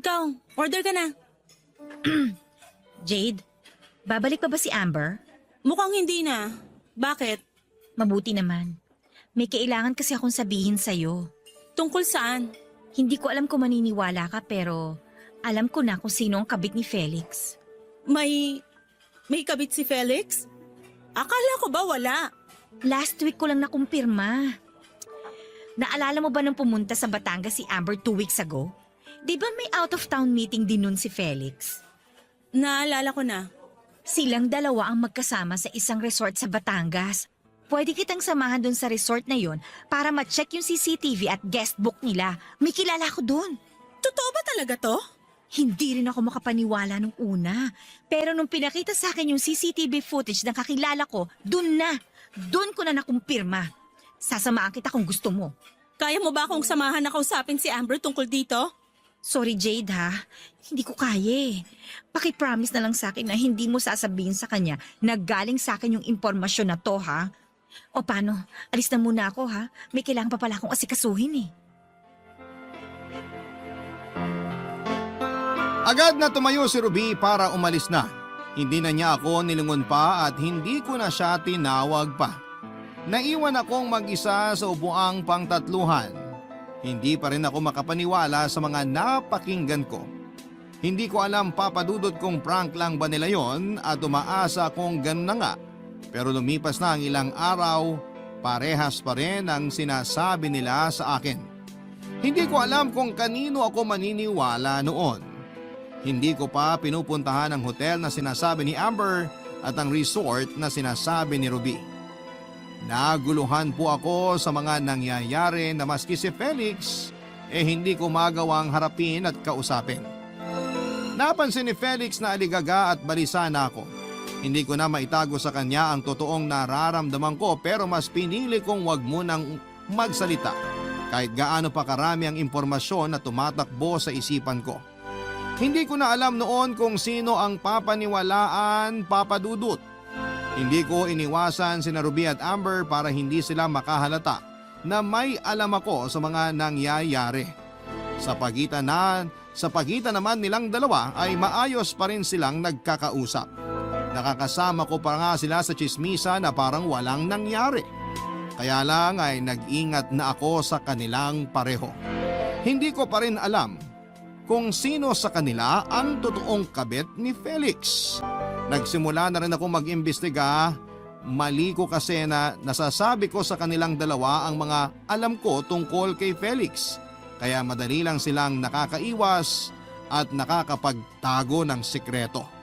Ikaw, order ka na. Jade, babalik pa ba si Amber? Mukhang hindi na. Bakit? Mabuti naman. May kailangan kasi akong sabihin sa'yo. Tungkol saan? Hindi ko alam kung maniniwala ka pero alam ko na kung sino ang kabit ni Felix. May kabit si Felix? Akala ko ba wala? Last week ko lang nakumpirma. Naalala mo ba nung pumunta sa Batangas si Amber 2 weeks ago? Di ba may out-of-town meeting din nun si Felix? Naalala ko na. Silang dalawa ang magkasama sa isang resort sa Batangas. Pwede kitang samahan dun sa resort na yon para ma-check yung CCTV at guestbook nila. May kilala ko dun. Totoo ba talaga to? Hindi rin ako makapaniwala nung una. Pero nung pinakita sa akin yung CCTV footage ng kakilala ko, dun ko na nakumpirma. Sasamahan kita kung gusto mo. Kaya mo ba akong samahan na kausapin si Amber tungkol dito? Sorry Jade ha, hindi ko kaya eh. Paki-promise na lang sa akin na hindi mo sasabihin sa kanya na galing sa akin yung impormasyon na to ha. O paano, alis na muna ako ha. May kailangan pa pala akong asikasuhin eh. Agad na tumayo si Ruby para umalis na. Hindi na niya ako nilingon pa at hindi ko na siya tinawag pa. Naiwan akong mag-isa sa upuang pangtatluhan. Hindi pa rin ako makapaniwala sa mga napakinggan ko. Hindi ko alam papadudot kung prank lang ba nila yon at umaasa kung ganun na nga. Pero lumipas na ang ilang araw, parehas pa rin ang sinasabi nila sa akin. Hindi ko alam kung kanino ako maniniwala noon. Hindi ko pa pinupuntahan ang hotel na sinasabi ni Amber at ang resort na sinasabi ni Ruby. Naguluhan po ako sa mga nangyayari na maski si Felix hindi ko magawang harapin at kausapin. Napansin ni Felix na aligaga at balisa na ako. Hindi ko na maitago sa kanya ang totoong nararamdaman ko pero mas pinili kong wag munang magsalita kahit gaano pa karami ang impormasyon na tumatakbo sa isipan ko. Hindi ko na alam noon kung sino ang papaniwalaan, papadudot. Hindi ko iniwasan sina Ruby at Amber para hindi sila makahalata na may alam ako sa mga nangyayari. Sa pagitan naman nilang dalawa ay maayos pa rin silang nagkakausap. Nakakasama ko pa nga sila sa tsismisa na parang walang nangyari. Kaya lang ay nag-ingat na ako sa kanilang pareho. Hindi ko pa rin alam kung sino sa kanila ang totoong kabit ni Felix. Nagsimula na rin ako mag-imbestiga. Mali ko kasi na nasasabi ko sa kanilang dalawa ang mga alam ko tungkol kay Felix. Kaya madali lang silang nakakaiwas at nakakapagtago ng sikreto.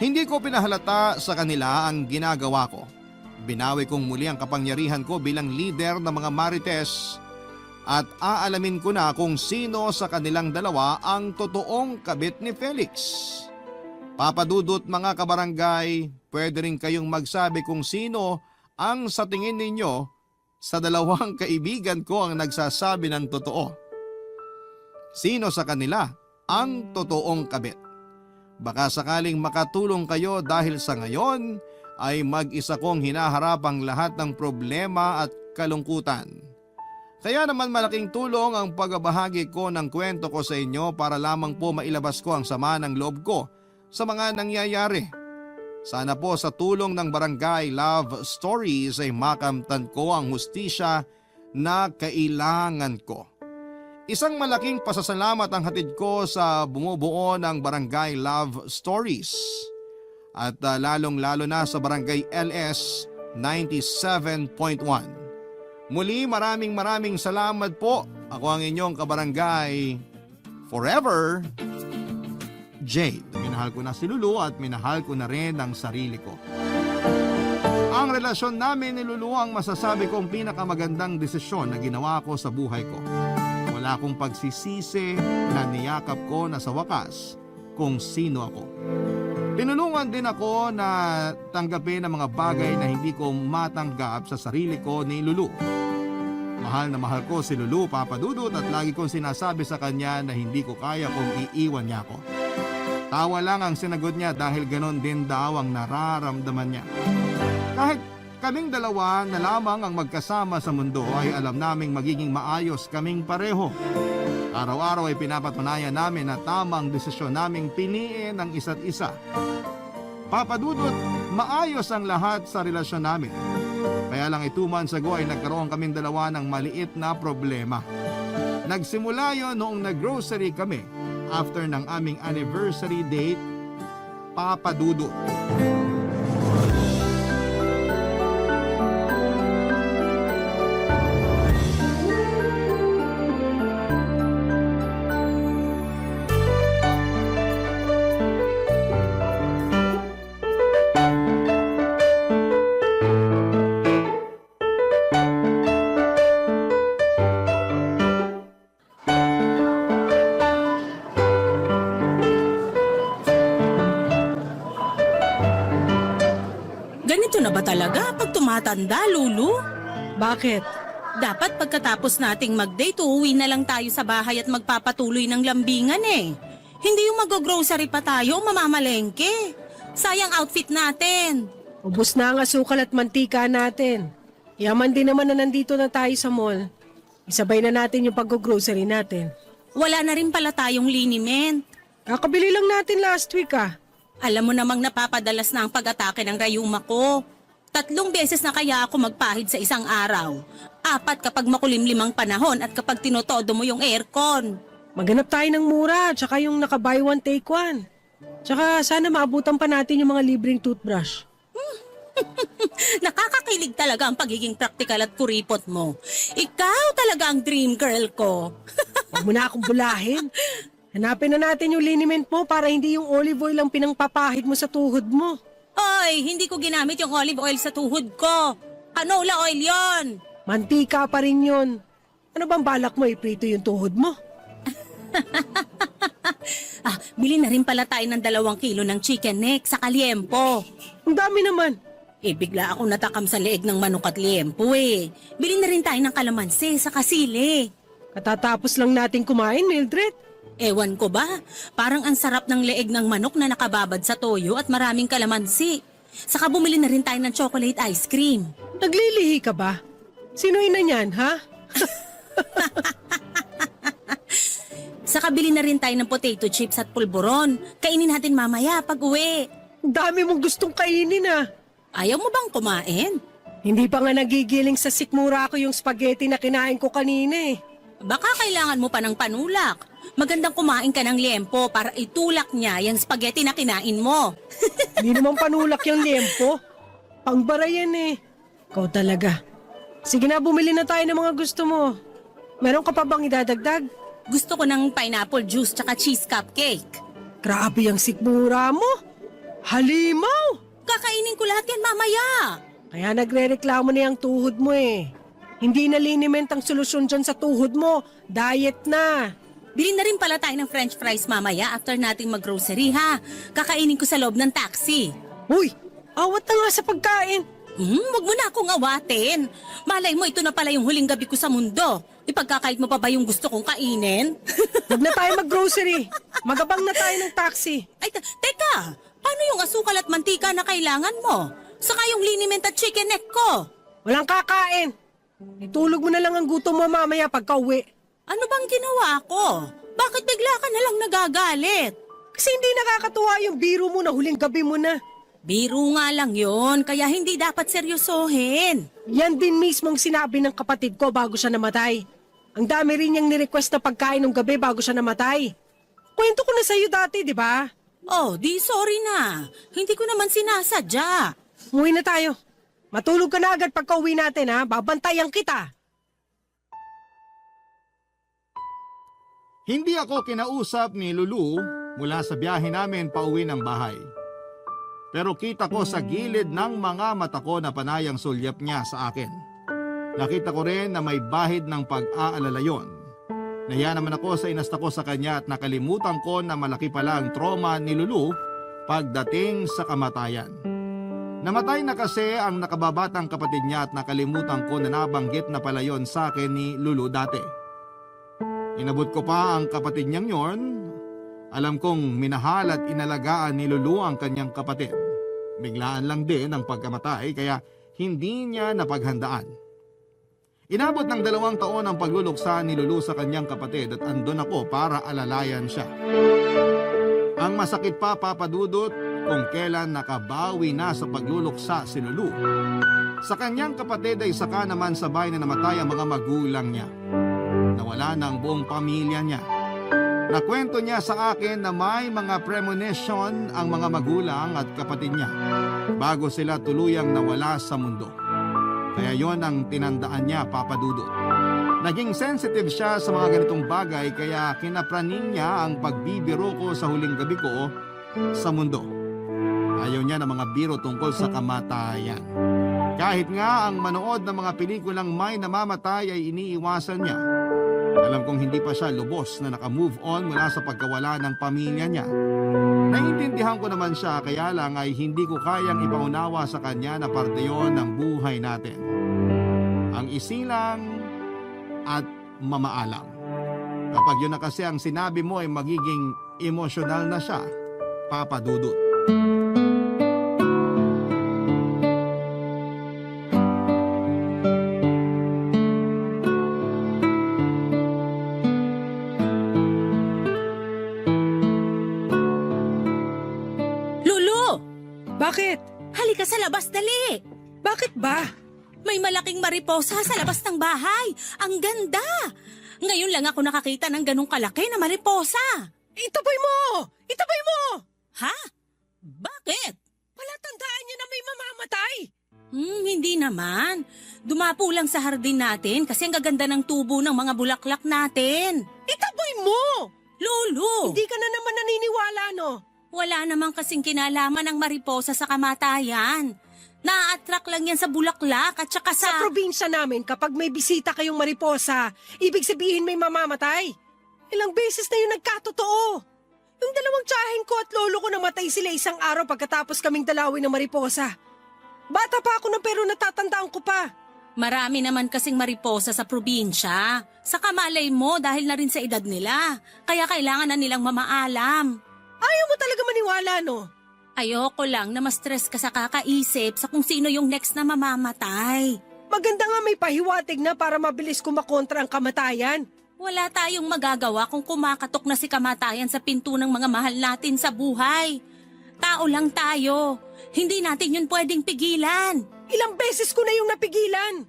Hindi ko pinahalata sa kanila ang ginagawa ko. Binawi kong muli ang kapangyarihan ko bilang leader ng mga Marites at aalamin ko na kung sino sa kanilang dalawa ang totoong kabit ni Felix. Papa Dudut, mga kabarangay, pwede rin kayong magsabi kung sino ang sa tingin ninyo sa dalawang kaibigan ko ang nagsasabi ng totoo. Sino sa kanila ang totoong kabit? Baka sakaling makatulong kayo dahil sa ngayon ay mag-isa kong hinaharap ang lahat ng problema at kalungkutan. Kaya naman malaking tulong ang pagbabahagi ko ng kwento ko sa inyo para lamang po mailabas ko ang sama ng loob ko sa mga nangyayari. Sana po sa tulong ng Barangay Love Stories ay makamtan ko ang hustisya na kailangan ko. Isang malaking pasasalamat ang hatid ko sa bumubuo ng Barangay Love Stories at lalong-lalo na sa Barangay LS 97.1. Muli maraming salamat po. Ako ang inyong kabarangay forever, Jade. Minahal ko na si Lulu at minahal ko na rin ang sarili ko. Ang relasyon namin ni Lulu ang masasabi kong pinakamagandang desisyon na ginawa ko sa buhay ko. Wala akong pagsisisi na niyakap ko na sa wakas kung sino ako. Tinulungan din ako na tanggapin ang mga bagay na hindi ko matanggap sa sarili ko ni Lulu. Mahal na mahal ko si Lulu, Papa Dudut, at lagi kong sinasabi sa kanya na hindi ko kaya kung iiwan niya ako. Tawa lang ang sinagot niya dahil ganon din daw ang nararamdaman niya. Kahit kaming dalawa na lamang ang magkasama sa mundo ay alam naming magiging maayos kaming pareho. Araw-araw ay pinapatunayan namin na tamang desisyon naming piliin ang isa't isa. Papa Dudut, maayos ang lahat sa relasyon namin. Kaya lang 2 months ago ay nagkaroon kaming dalawa ng maliit na problema. Nagsimula yon noong nag-grocery kami after ng aming anniversary date, Papa Dudut. Ganito na ba talaga pag tumatanda, Lulu? Bakit? Dapat pagkatapos nating mag-date, uuwi na lang tayo sa bahay at magpapatuloy ng lambingan eh. Hindi yung mag-grocery pa tayo o mamamalengke. Sayang outfit natin. Ubus na ang asukal at mantika natin. Yaman din naman na nandito na tayo sa mall. Isabay na natin yung pag-grocery natin. Wala na rin pala tayong liniment. Kakabili lang natin last week ah. Alam mo namang napapadalas na ang pag-atake ng rayuma ko. 3 beses na kaya ako magpahid sa isang araw. 4 kapag makulimlim ang panahon at kapag tinotodo mo yung aircon. Maghanap tayo ng mura, tsaka yung naka-buy one take one. Tsaka sana maabutan pa natin yung mga libreng toothbrush. Nakakakilig talaga ang pagiging praktikal at kuripot mo. Ikaw talaga ang dream girl ko. Huwag mo na akong bulahin. Hanapin na natin yung liniment mo para hindi yung olive oil ang pinangpapahid mo sa tuhod mo. Oy, hindi ko ginamit yung olive oil sa tuhod ko. Canola oil yon. Mantika pa rin yun. Ano bang balak mo, iprito yung tuhod mo? Bili na rin pala tayo ng 2 kilo ng chicken neck sa Kaliempo. Ang dami naman. Bigla akong natakam sa leeg ng manok at liempo eh. Bili na rin tayo ng kalamansi sa kasili. Katatapos lang natin kumain, Mildred. Ewan ko ba, parang ang sarap ng leeg ng manok na nakababad sa toyo at maraming kalamansi. Saka bumili na rin tayo ng chocolate ice cream. Naglilihi ka ba? Sino ina niyan, ha? Saka bili na rin tayo ng potato chips at pulburon. Kainin natin mamaya pag uwi. Ang dami mong gustong kainin ah. Ayaw mo bang kumain? Hindi pa nga nagigiling sa sikmura ko yung spaghetti na kinain ko kanina eh. Baka kailangan mo pa ng panulak. Magandang kumain ka ng liempo para itulak niya yung spaghetti na kinain mo. Hindi naman panulak yung liempo. Pangbara yan eh. Ikaw talaga. Sige na, bumili na tayo ng mga gusto mo. Meron ka pa bang idadagdag? Gusto ko ng pineapple juice tsaka cheese cupcake. Grabe yung sikmura mo. Halimaw! Kakainin ko lahat yan mamaya. Kaya nagre-reklamo na yung tuhod mo eh. Hindi na liniment ang solusyon dyan sa tuhod mo. Diet na. Bili na rin pala tayo ng french fries mamaya after nating mag-grocery ha. Kakainin ko sa loob ng taxi. Uy, awat na nga sa pagkain. Wag mo na akong awatin. Malay mo, ito na pala yung huling gabi ko sa mundo. Ipagkakait mo pa ba yung gusto kong kainin? Huwag na tayo mag-grocery. Magabang na tayo ng taxi. Ay, teka! Paano yung asukal at mantika na kailangan mo? Saka yung liniment at chicken neck ko? Walang kakain. Itulog mo na lang ang gutom mo mamaya pagka uwi. Ano bang ginawa ko? Bakit bigla ka na lang nagagalit? Kasi hindi nakakatuwa yung biro mo na huling gabi mo na. Biro nga lang yon, kaya hindi dapat seryosohin. Yan din mismong sinabi ng kapatid ko bago siya namatay. Ang dami rin niyang nirequest na pagkain ng gabi bago siya namatay. Kwento ko na sa'yo dati, di ba? Oh, di sorry na. Hindi ko naman sinasadya. Umuwi na tayo. Matulog ka na agad pagka uwi natin ha. Babantayan kita. Hindi ako kinausap ni Lulu mula sa biyahe namin pauwi ng bahay. Pero kita ko sa gilid ng mga mata ko na panayang sulyap niya sa akin. Nakita ko rin na may bahid ng pag-aalala yon. Nahiya naman ako sa inasta ko sa kanya at nakalimutan ko na malaki pala ang trauma ni Lulu pagdating sa kamatayan. Namatay na kasi ang nakababatang kapatid niya at nakalimutan ko na nabanggit na pala yon sa akin ni Lulu dati. Inabot ko pa ang kapatid niyang yon. Alam kong minahal at inalagaan ni Lulu ang kanyang kapatid. Biglaan lang din ang pagkamatay kaya hindi niya napaghandaan. Inabot ng 2 taon ang pagluluksa ni Lulu sa kanyang kapatid at andun ako para alalayan siya. Ang masakit pa, Papa Dudut, kung kailan nakabawi na sa pagluluksa si Lulu. Sa kanyang kapatid ay saka naman sabay na namatay ang mga magulang niya. Nawala na ang buong pamilya niya. Nakwento niya sa akin na may mga premonition ang mga magulang at kapatid niya bago sila tuluyang nawala sa mundo. Kaya yon ang tinandaan niya, Papa Dudut. Naging sensitive siya sa mga ganitong bagay kaya kinapraning niya ang pagbibiro ko sa huling gabi ko sa mundo. Ayaw niya ng mga biro tungkol sa kamatayan. Kahit nga ang manood ng mga pelikulang may namamatay ay iniiwasan niya. Alam kong hindi pa siya lubos na naka-move on mula sa pagkawala ng pamilya niya. Naiintindihan ko naman siya kaya lang ay hindi ko kayang ipaunawa sa kanya na parte yon ng buhay natin. Ang isilang at mamaalam. Kapag yun na kasi ang sinabi mo ay magiging emosyonal na siya, Papa Dudut. Bakit? Halika sa labas, dali! Bakit ba? May malaking mariposa sa labas ng bahay. Ang ganda! Ngayon lang ako nakakita ng ganong kalaki na mariposa. Itaboy mo! Itaboy mo! Ha? Bakit? Palatandaan niya na may mamamatay. Hindi naman. Dumapo lang sa hardin natin kasi ang gaganda ng tubo ng mga bulaklak natin. Itaboy mo! Lulu! Hindi ka na naman naniniwala, no? Wala namang kasing kinalaman ng mariposa sa kamatayan. Na-attract lang yan sa bulaklak at saka Sa probinsya namin, kapag may bisita kayong mariposa, ibig sabihin may mamamatay. Ilang beses na yun nagkatotoo. Yung 2 tiyahin ko at lolo ko namatay sila isang araw pagkatapos kaming dalawin ng mariposa. Bata pa ako na pero natatandaan ko pa. Marami naman kasing mariposa sa probinsya. Sa kamalay mo dahil na rin sa edad nila. Kaya kailangan na nilang mamaalam. Ayaw mo talaga maniwala, no? Ayoko lang na ma-stress ka sa kakaisip sa kung sino yung next na mamamatay. Maganda nga may pahiwatig na para mabilis kumakontra ang kamatayan. Wala tayong magagawa kung kumakatok na si kamatayan sa pinto ng mga mahal natin sa buhay. Tao lang tayo. Hindi natin yun pwedeng pigilan. Ilang beses ko na yung napigilan.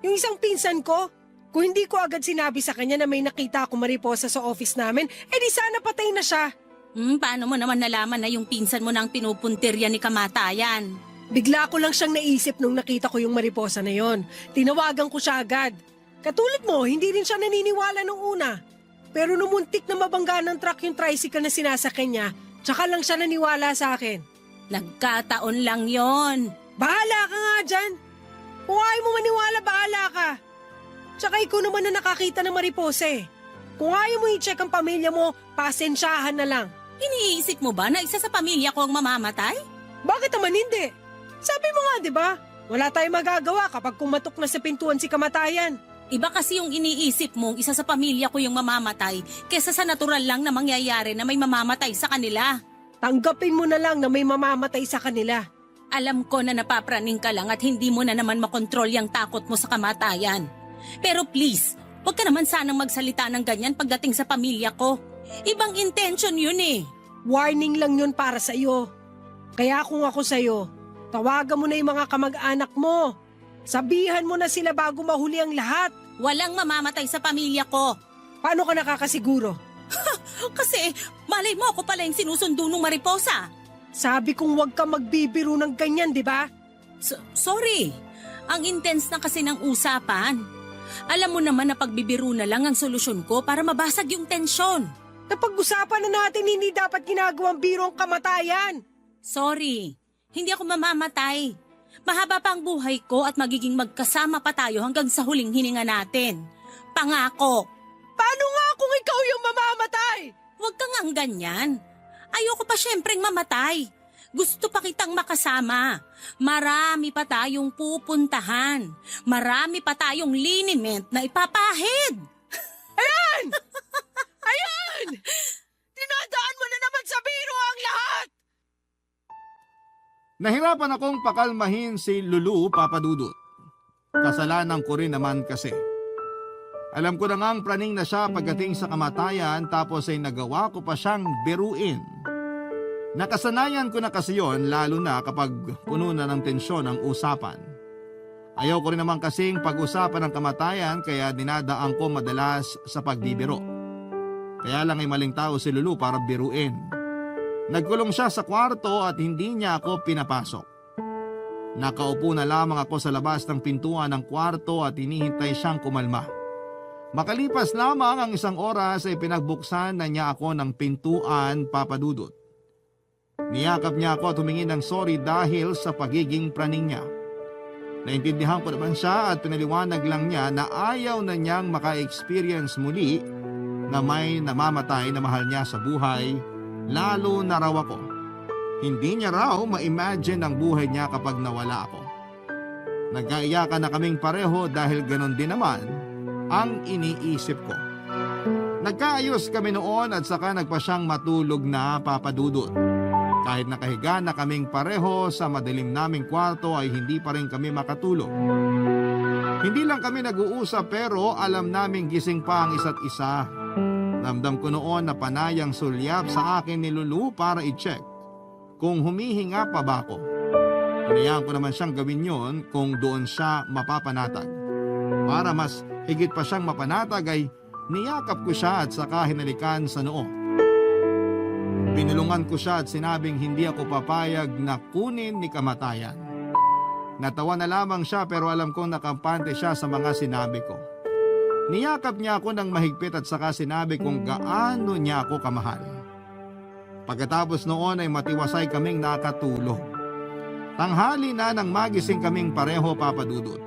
Yung isang pinsan ko, kung hindi ko agad sinabi sa kanya na may nakita ako mariposa sa office namin, di sana patay na siya. Paano mo naman nalaman na yung pinsan mo nang pinupuntirya ni kamatayan? Bigla ko lang siyang naisip nung nakita ko yung mariposa na yon. Tinawagan ko siya agad. Katulad mo, hindi rin siya naniniwala nung una. Pero nung muntik na mabangga ng truck yung tricycle na sinasakyan niya, tsaka lang siya naniwala sa akin. Nagkataon lang yon. Bahala ka nga dyan. Kung ayaw mo maniwala, bahala ka. Tsaka ikaw naman na nakakita ng mariposa eh. Kung ayaw mo i-check ang pamilya mo, pasensyahan na lang. Iniisip mo ba na isa sa pamilya ko ang mamamatay? Bakit naman hindi? Sabi mo nga, di ba? Wala tayong magagawa kapag kumatok na sa pintuan si kamatayan. Iba kasi yung iniisip mong isa sa pamilya ko yung mamamatay kesa sa natural lang na mangyayari na may mamamatay sa kanila. Tanggapin mo na lang na may mamamatay sa kanila. Alam ko na napapraning ka lang at hindi mo na naman makontrol yung takot mo sa kamatayan. Pero please, huwag ka naman sanang magsalita ng ganyan pagdating sa pamilya ko. Ibang intention yun eh. Warning lang yun para sa iyo. Kaya kung ako sa iyo, tawagan mo na yung mga kamag-anak mo. Sabihan mo na sila bago mahuli ang lahat. Walang mamamatay sa pamilya ko. Paano ka nakakasiguro? Kasi malay mo ako pala yung sinusundo ng mariposa. Sabi kong huwag ka magbibiro ng ganyan, di ba? Sorry, ang intense na kasi ng usapan. Alam mo naman na pagbibiro na lang ang solusyon ko para mabasag yung tensyon. Napag-usapan na natin hindi dapat ginagawang biro ang kamatayan. Sorry, hindi ako mamamatay. Mahaba pa ang buhay ko at magiging magkasama pa tayo hanggang sa huling hininga natin. Pangako. Paano nga kung ikaw yung mamamatay? Huwag kang ang ganyan. Ayoko pa syempreng mamatay. Gusto pa kitang makasama. Marami pa tayong pupuntahan. Marami pa tayong liniment na ipapahid. Ayan! Ayan! Dinadaan mo na naman sa biro ang lahat! Nahirapan akong pakalmahin si Lulu, Papa Dudut. Kasalanan ko rin naman kasi. Alam ko na ngang praning na siya pagdating sa kamatayan tapos ay nagawa ko pa siyang biruin. Nakasanayan ko na kasi yon lalo na kapag puno na ng tensyon ang usapan. Ayaw ko rin naman kasing pag-usapan ng kamatayan kaya dinadaan ko madalas sa pagbibiro. Kaya lang ay maling tao si Lulu para biruin. Nagkulong siya sa kwarto at hindi niya ako pinapasok. Nakaupo na lamang ako sa labas ng pintuan ng kwarto at hinihintay siyang kumalma. Makalipas lamang ang 1 oras ay pinagbuksan na niya ako ng pintuan, Papa Dudut. Niyakap niya ako at humingi ng sorry dahil sa pagiging praning niya. Naintindihan ko naman siya at pinaliwanag lang niya na ayaw na niyang maka-experience muli na may namamatay na mahal niya sa buhay, lalo na raw ako. Hindi niya raw ma-imagine ang buhay niya kapag nawala ako. Nagkaiyakan na kaming pareho dahil ganon din naman ang iniisip ko. Nagkaayos kami noon at saka nagpa siyang matulog na, Papa Dudut. Kahit nakahiga na kaming pareho sa madilim naming kwarto ay hindi pa rin kami makatulog. Hindi lang kami nag-uusap pero alam naming gising pa ang isa't isa. Ramdam ko noon na panayang sulyap sa akin ni Lulu para i-check kung humihinga pa ba ako. Hinayaan ko naman siyang gawin yon kung doon siya mapapanatag. Para mas higit pa siyang mapanatag ay niyakap ko siya at saka hinalikan sa noo. Binulungan ko siya at sinabing hindi ako papayag na kunin ni kamatayan. Natawa na lamang siya pero alam kong nakampante siya sa mga sinabi ko. Niyakap niya ako ng mahigpit at saka sinabi kung gaano niya ako kamahal. Pagkatapos noon ay matiwasay kaming nakatulog. Tanghali na nang magising kaming pareho, Papa Dudut.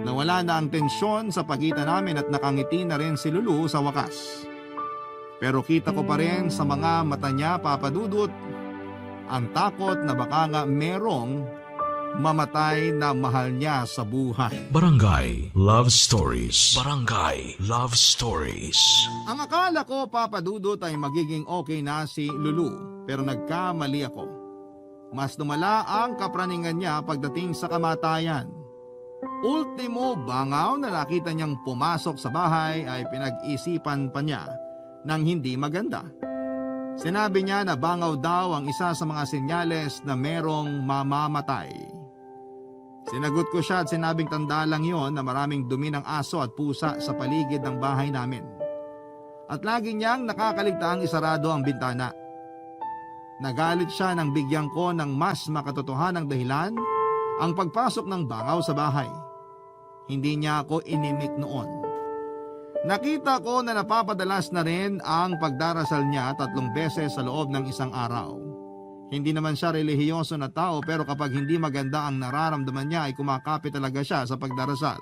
Nawala na ang tensyon sa pagitan namin at nakangiti na rin si Lulu sa wakas. Pero kita ko pa rin sa mga mata niya, Papa Dudut, ang takot na baka nga merong mamatay na mahal niya sa buhay. Barangay Love Stories. Barangay Love Stories. Ang akala ko, Papa Dudut, ay magiging okay na si Lulu, pero nagkamali ako. Mas lumala ang kapraningan niya pagdating sa kamatayan. Ultimo bangaw na nakita niyang pumasok sa bahay ay pinag-isipan pa niya ng hindi maganda. Sinabi niya na bangaw daw ang isa sa mga senyales na merong mamamatay. Sinagot ko siya at sinabing tanda lang yon na maraming dumi ng aso at pusa sa paligid ng bahay namin. At lagi niyang nakakaligtaang isarado ang bintana. Nagalit siya nang bigyan ko ng mas makatotohanang dahilan ang pagpasok ng bangaw sa bahay. Hindi niya ako inimik noon. Nakita ko na napapadalas na rin ang pagdarasal niya 3 beses sa loob ng isang araw. Hindi naman siya relihiyoso na tao pero kapag hindi maganda ang nararamdaman niya ay kumakapit talaga siya sa pagdarasal.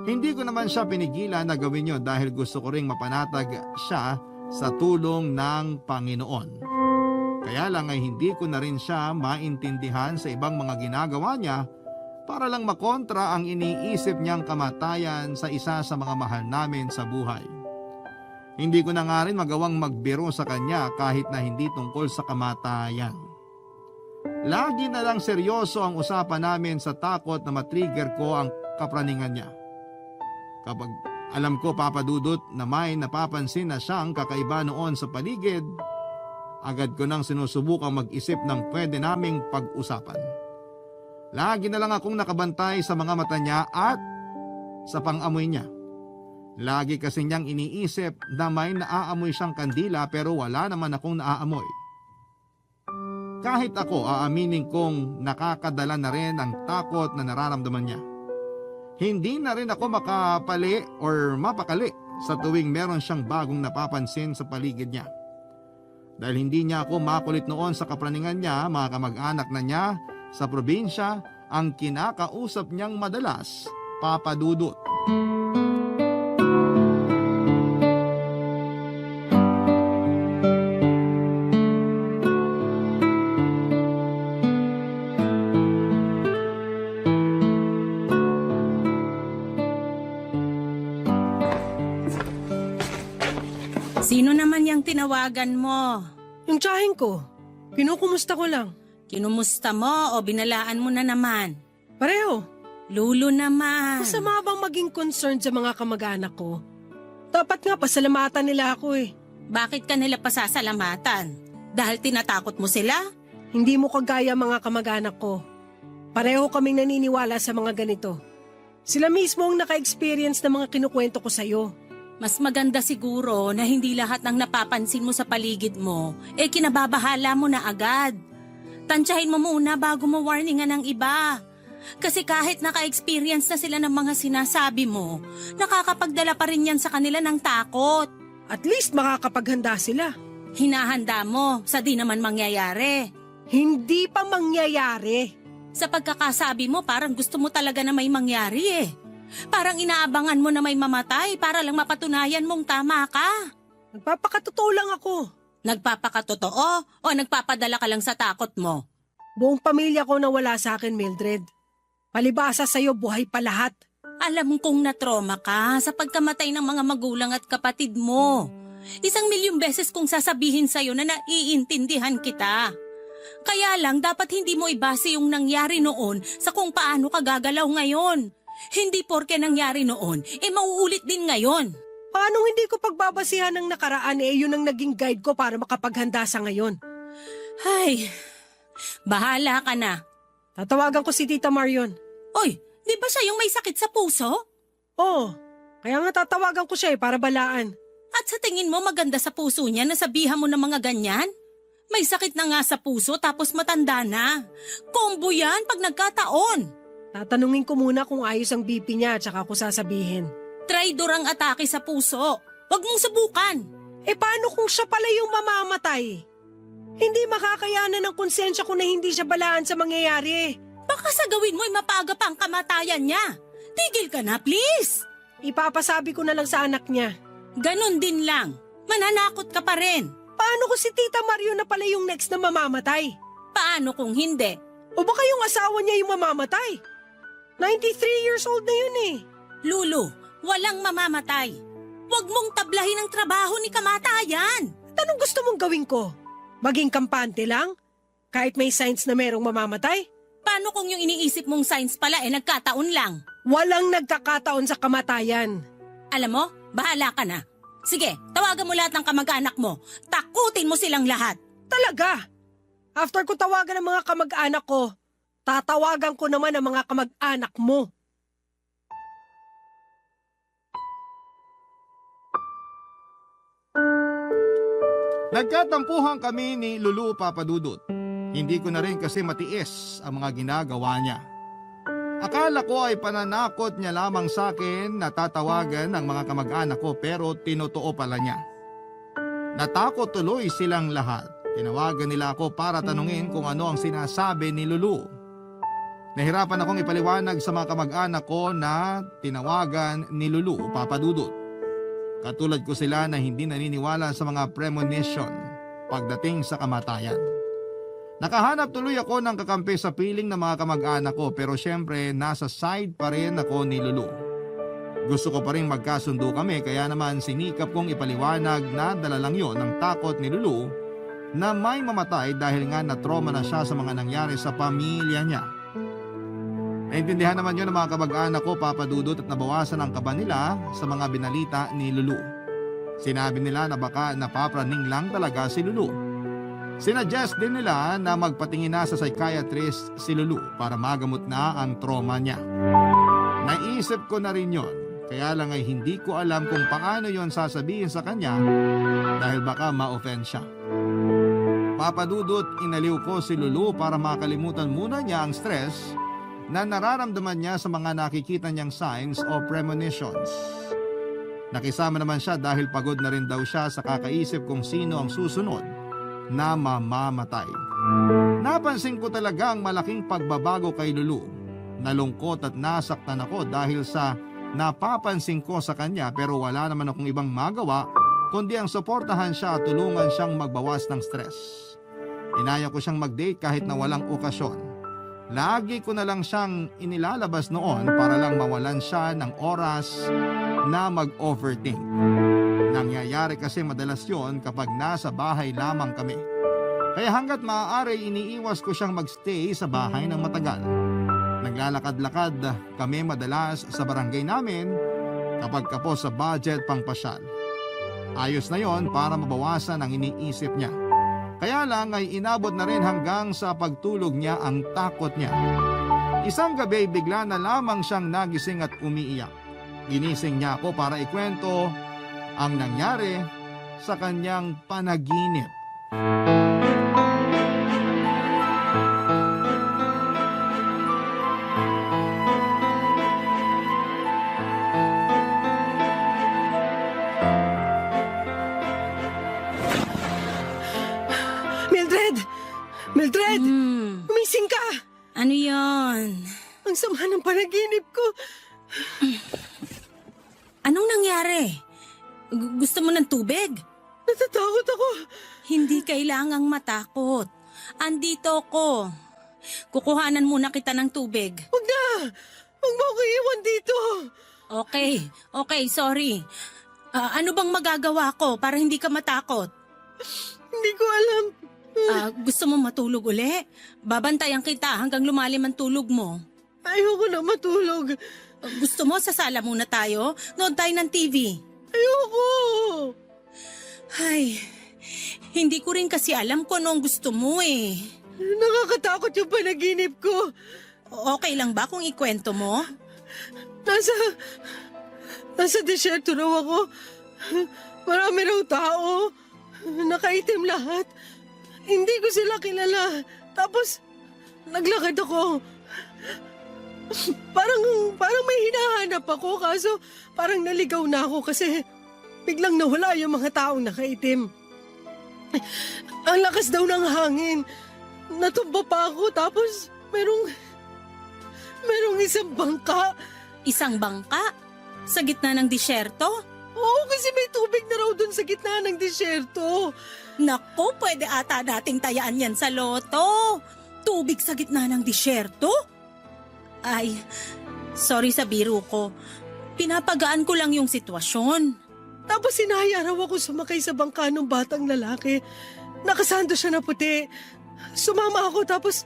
Hindi ko naman siya pinigilan na gawin yun dahil gusto ko ring mapanatag siya sa tulong ng Panginoon. Kaya lang ay hindi ko na rin siya maintindihan sa ibang mga ginagawa niya para lang makontra ang iniisip niyang kamatayan sa isa sa mga mahal namin sa buhay. Hindi ko na nga rin magawang magbiro sa kanya kahit na hindi tungkol sa kamatayan. Lagi na lang seryoso ang usapan namin sa takot na matrigger ko ang kapraningan niya. Kapag alam ko, Papa Dudut, na may napapansin na siyang kakaiba noon sa paligid, agad ko nang sinusubukang mag-isip ng pwede naming pag-usapan. Lagi na lang akong nakabantay sa mga mata niya at sa pang-amoy niya. Lagi kasi niyang iniisip na may naaamoy siyang kandila pero wala naman akong naaamoy. Kahit ako, aaminin kong nakakadala na rin ang takot na nararamdaman niya. Hindi na rin ako makapali or mapakali sa tuwing meron siyang bagong napapansin sa paligid niya. Dahil hindi niya ako makulit noon sa kapraningan niya, mga kamag-anak na niya sa probinsya ang kinakausap niyang madalas, Papa Dudut. Sino naman yung tinawagan mo? Yung tsahin ko, kinukumusta ko lang. Kinumusta mo o binalaan mo na naman? Pareho. Lulo naman. Masama bang maging concerned sa mga kamag-anak ko? Dapat nga pasalamatan nila ako eh. Bakit ka nila pasasalamatan? Dahil tinatakot mo sila? Hindi mo kagaya mga kamag-anak ko. Pareho kaming naniniwala sa mga ganito. Sila mismo ang naka-experience ng mga kinukwento ko sa'yo. Mas maganda siguro na hindi lahat ng napapansin mo sa paligid mo, kinababahala mo na agad. Tansyahin mo muna bago mo warningan ng iba. Kasi kahit naka-experience na sila ng mga sinasabi mo, nakakapagdala pa rin yan sa kanila ng takot. At least makakapaghanda sila. Hinahanda mo sa di naman mangyayari. Hindi pa mangyayari. Sa pagkakasabi mo, parang gusto mo talaga na may mangyari eh. Parang inaabangan mo na may mamatay para lang mapatunayan mong tama ka. Nagpapakatotoo lang ako. Nagpapakatotoo o nagpapadala ka lang sa takot mo? Buong pamilya ko nawala sa akin, Mildred. Palibasa sa'yo, buhay pa lahat. Alam kong natroma ka sa pagkamatay ng mga magulang at kapatid mo. 1,000,000 beses kong sasabihin sa'yo na naiintindihan kita. Kaya lang dapat hindi mo ibase yung nangyari noon sa kung paano ka gagalaw ngayon. Hindi porke nangyari noon, mauulit din ngayon. Paano hindi ko pagbabasihan ng nakaraan yun ang naging guide ko para makapaghanda sa ngayon? Ay, bahala ka na. Tatawagan ko si Tita Marion. Oy, di ba siya yung may sakit sa puso? Oo, kaya nga tatawagan ko siya para balaan. At sa tingin mo maganda sa puso niya na sabihan mo ng mga ganyan? May sakit na nga sa puso tapos matanda na. Combo yan pag nagkataon. Tatanungin ko muna kung ayos ang BP niya at saka ko sasabihin. Traidor ang atake sa puso. Huwag mong subukan. Paano kung siya pala yung mamamatay? Hindi makakayanan ng konsensya ko na hindi siya balaan sa mangyayari. Baka sa gawin mo'y mapaga pa ang kamatayan niya. Tigil ka na, please. Ipapasabi ko na lang sa anak niya. Ganon din lang. Mananakot ka pa rin. Paano kung si Tita Marion na pala yung next na mamamatay? Paano kung hindi? O baka yung asawa niya yung mamamatay? 93 years old na yun eh. Lulu, walang mamamatay. Huwag mong tablahin ang trabaho ni kamatayan. Anong gusto mong gawin ko? Maging kampante lang? Kahit may signs na merong mamamatay? Paano kung yung iniisip mong signs pala nagkataon lang? Walang nagkakataon sa kamatayan. Alam mo, bahala ka na. Sige, tawagan mo lahat ng kamag-anak mo. Takutin mo silang lahat. Talaga? After ko tawagan ang mga kamag-anak ko, tatawagan ko naman ang mga kamag-anak mo. Nagkatampuhan kami ni Lulu Papadudut. Hindi ko na rin kasi matiis ang mga ginagawa niya. Akala ko ay pananakot niya lamang sa akin na tatawagan ng mga kamag-anak ko pero tinotoo pala niya. Natakot tuloy silang lahat. Tinawagan nila ako para tanungin kung ano ang sinasabi ni Lulu. Nahirapan akong ipaliwanag sa mga kamag-anak ko na tinawagan ni Lulu Papadudut. Katulad ko sila na hindi naniniwala sa mga premonition pagdating sa kamatayan. Nakahanap tuloy ako ng kakampi sa piling ng mga kamag-anak ko pero syempre nasa side pa rin ako ni Lulu. Gusto ko pa rin magkasundo kami kaya naman sinikap kong ipaliwanag na dala lang yon ng takot ni Lulu na may mamatay dahil nga na-trauma na siya sa mga nangyari sa pamilya niya. Naintindihan naman yun ng mga kamag-anak ko, Papadudut, at nabawasan ang kaba nila sa mga binalita ni Lulu. Sinabi nila na baka napapraning lang talaga si Lulu. Sinuggest din nila na magpatingin na sa psychiatrist si Lulu para magamot na ang trauma niya. Naisip ko na rin yon, kaya lang ay hindi ko alam kung paano yon sasabihin sa kanya dahil baka ma-offend siya. Papadudut, inaliw ko si Lulu para makalimutan muna niya ang stress na nararamdaman niya sa mga nakikita niyang signs o premonitions. Nakisama naman siya dahil pagod na rin daw siya sa kakaisip kung sino ang susunod na mamamatay. Napansin ko talaga ang malaking pagbabago kay Lulu. Nalungkot at nasaktan ako dahil sa napapansin ko sa kanya pero wala naman akong ibang magawa kundi ang suportahan siya at tulungan siyang magbawas ng stress. Inaya ko siyang mag-date kahit na walang okasyon. Lagi ko na lang siyang inilalabas noon para lang mawalan siya ng oras na mag-overthink. Nangyayari kasi madalas yon kapag nasa bahay lamang kami. Kaya hanggat maaari iniiwas ko siyang magstay sa bahay ng matagal. Naglalakad-lakad kami madalas sa barangay namin kapag kapos sa budget pang pasyal. Ayos na yon para mabawasan ang iniisip niya. Kaya lang ay inabot na rin hanggang sa pagtulog niya ang takot niya. Isang gabi bigla na lamang siyang nagising at umiiyak. Ginising niya ako para ikwento ang nangyari sa kanyang panaginip. Mildred! Umising ka! Ano yon? Ang sama ng panaginip ko. Anong nangyari? Gusto mo ng tubig? Natatakot ako. Hindi kailangang matakot. Andito ako. Kukuhanan muna kita ng tubig. Huwag na! Huwag mo ako iwan dito. Okay, sorry. Ano bang magagawa ko para hindi ka matakot? Hindi ko alam. Gusto mo matulog uli? Babantayan kita hanggang lumalim ang tulog mo. Ayoko na matulog. Gusto mo sa sala muna tayo? Nood tayo ng TV. Ayoko. Ay, hindi ko rin kasi alam kung anong gusto mo eh. Nakakatakot yung panaginip ko. Okay lang ba kung ikwento mo? Nasa desierto raw ako. Marami raw tao. Nakaitim lahat. Hindi ko sila kilala. Tapos, naglakad ako. Parang may hinahanap ako kaso parang naligaw na ako kasi biglang nawala yung mga taong nakaitim. Ang lakas daw ng hangin. Natumba pa ako tapos merong isang bangka. Isang bangka? Sa gitna ng disyerto? Oo, kasi may tubig na raw dun sa gitna ng disyerto. Naku, pwede ata nating tayaan yan sa loto. Tubig sa gitna ng disyerto? Ay, sorry sa biro ko. Pinapagaan ko lang yung sitwasyon. Tapos sinaya raw ako sumakay sa bangka ng batang lalaki. Nakasando siya na puti. Sumama ako tapos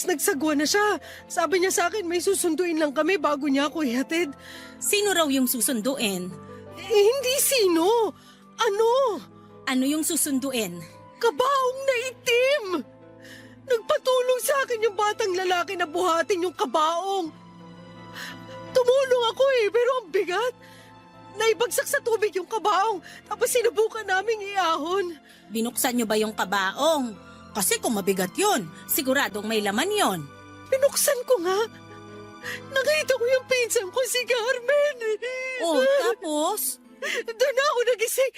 nagsagwa na siya. Sabi niya sa akin may susunduin lang kami bago niya ako ihatid. Sino raw yung susunduin? Hindi sino. Ano? Ano yung susunduin? Kabaong na itim! Nagpatulong sa akin yung batang lalaki na buhatin yung kabaong. Tumulong ako pero ang bigat. Naibagsak sa tubig yung kabaong, tapos sinubukan naming iahon. Binuksan nyo ba yung kabaong? Kasi kung mabigat yon, siguradong may laman yon. Pinuksan ko nga. Nakita ko yung pinsan ko si Carmen. Oh, tapos? Doon ako nagising.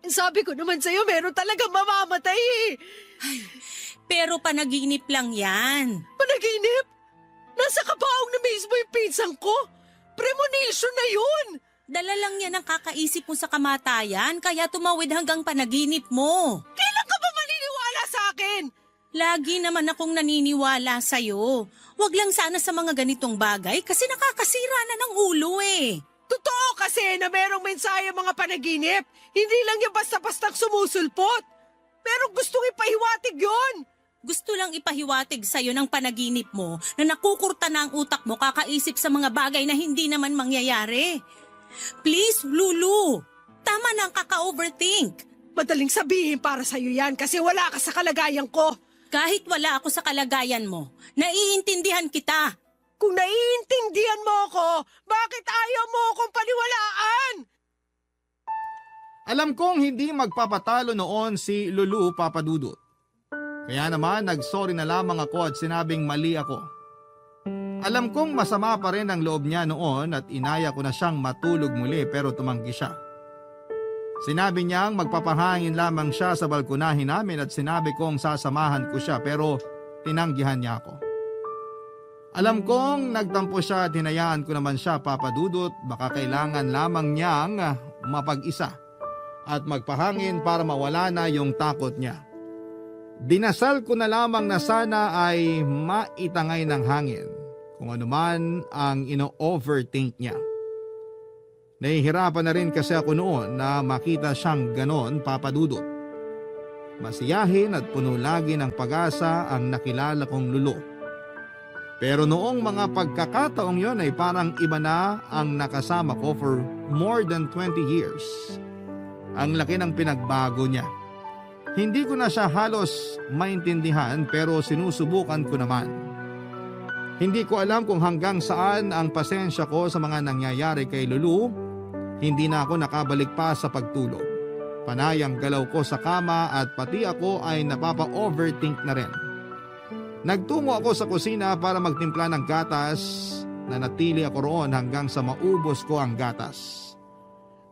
Sabi ko naman sa'yo, meron talaga mamamatay Pero panaginip lang yan. Panaginip? Nasa kabaong na mismo yung pinsan ko. Premonition na yun. Dala lang yan ang kakaisip mo sa kamatayan, kaya tumawid hanggang panaginip mo. Kailan ka ba maniniwala sa akin? Lagi naman akong naniniwala sa'yo. Huwag lang sana sa mga ganitong bagay kasi nakakasira na ng ulo eh. Totoo kasi na merong mensahe ang mga panaginip. Hindi lang yung basta-bastang sumusulpot. Merong gustong ipahiwatig yon. Gusto lang ipahiwatig sa'yo ng panaginip mo na nakukurta na ang utak mo kakaisip sa mga bagay na hindi naman mangyayari. Please, Lulu. Tama na ang kaka-overthink. Madaling sabihin para sa'yo yan kasi wala ka sa kalagayan ko. Kahit wala ako sa kalagayan mo, naiintindihan kita. Kung naiintindihan mo ako, bakit ayaw mo akong paniwalaan? Alam kong hindi magpapatalo noon si Lulu Papadudut. Kaya naman nagsorry na lamang ako at sinabing mali ako. Alam kong masama pa rin ang loob niya noon at inaya ko na siyang matulog muli pero tumanggi siya. Sinabi niyang magpapahangin lamang siya sa balkonahin namin at sinabi kong sasamahan ko siya pero tinanggihan niya ako. Alam kong nagtampo siya at hinayaan ko naman siya Papadudut, baka kailangan lamang niyang mapag-isa at magpahangin para mawala na yung takot niya. Dinasal ko na lamang na sana ay maitangay ng hangin kung anuman ang ino-overthink niya. Nahihirapan na rin kasi ako noon na makita siyang ganon Papadudut. Masiyahin at puno lagi ng pag-asa ang nakilala kong Lulu. Pero noong mga pagkakataong yon ay parang iba na ang nakasama ko for more than 20 years. Ang laki ng pinagbago niya. Hindi ko na siya halos maintindihan pero sinusubukan ko naman. Hindi ko alam kung hanggang saan ang pasensya ko sa mga nangyayari kay Lulu. Hindi na ako nakabalik pa sa pagtulog. Panay ang galaw ko sa kama at pati ako ay napapa-overthink na rin. Nagtungo ako sa kusina para magtimpla ng gatas. Nanatili ako roon hanggang sa maubos ko ang gatas.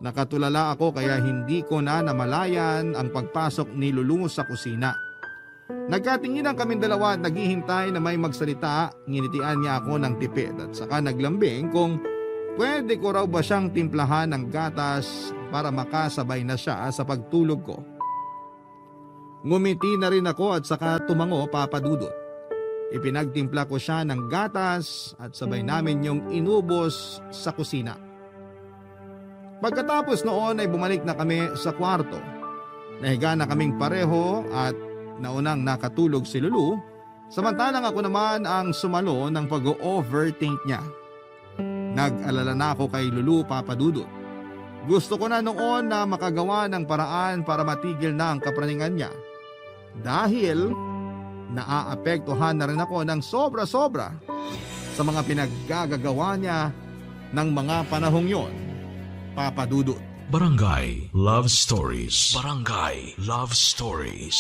Nakatulala ako kaya hindi ko na namalayan ang pagpasok ni Lulu sa kusina. Nagkatinginan kaming dalawa at naghihintay na may magsalita. Nginitian niya ako ng tipid at saka naglambing kung pwede ko raw ba siyang timplahan ng gatas para makasabay na siya sa pagtulog ko. Ngumiti na rin ako at saka tumango Papadudut. Ipinagtimpla ko siya ng gatas at sabay namin yung inubos sa kusina. Pagkatapos noon ay bumalik na kami sa kwarto. Nahiga na kaming pareho at naunang nakatulog si Lulu, samantalang ako naman ang sumalo ng pag-overthink niya. Nag-alala na ako kay Lulu Papadudut. Gusto ko na noon na makagawa ng paraan para matigil na ang kapraningan niya. Dahil naaapektuhan na rin ako ng sobra-sobra sa mga pinaggagawa niya ng mga panahong yon. Papadudut. Barangay Love Stories. Barangay Love Stories.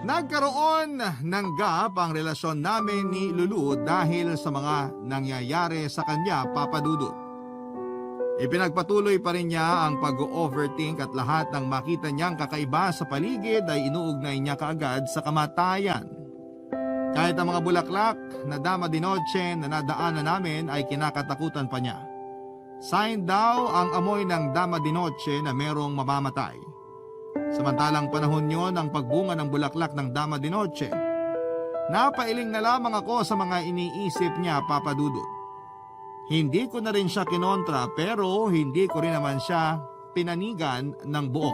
Nagkaroon ng gap ang relasyon namin ni Lulu dahil sa mga nangyayari sa kanya Papadudut. Ipinagpatuloy pa rin niya ang pag-overthink at lahat ng makita niyang kakaiba sa paligid ay inuugnay niya kaagad sa kamatayan. Kahit ang mga bulaklak na dama di noche na nadaanan namin ay kinakatakutan pa niya. Sign daw ang amoy ng dama di noche na merong mamamatay. Samantalang panahon yon ang pagbunga ng bulaklak ng dama di noche. Napailing na lamang ako sa mga iniisip niya Papadudut. Hindi ko na rin siya kinontra pero hindi ko rin naman siya pinanigan ng buo.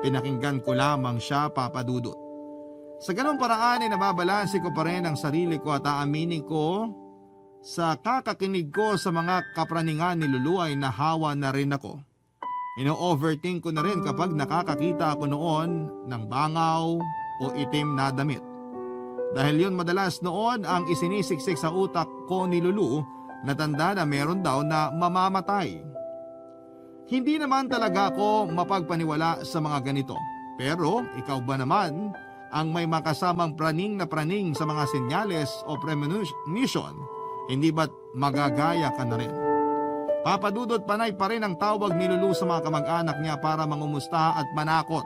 Pinakinggan ko lamang siya Papadudut. Sa ganong paraan ay nababalanse ko pa rin ang sarili ko at aaminin ko Sa kakakinig ko sa mga kapraningan ni Lulu ay nahawa na rin ako. Ino-overthink ko na rin kapag nakakakita ako noon ng bangaw o itim na damit. Dahil yun madalas noon ang isinisiksik sa utak ko ni Lulu na tanda na meron daw na mamamatay. Hindi naman talaga ako mapagpaniwala sa mga ganito. Pero ikaw ba naman ang may makasamang praning na praning sa mga senyales o premonition? Hindi ba't magagaya ka na rin? Papa Dudut, panay pa rin ang tawag ni Lulu sa mga kamag-anak niya para mangumusta at manakot.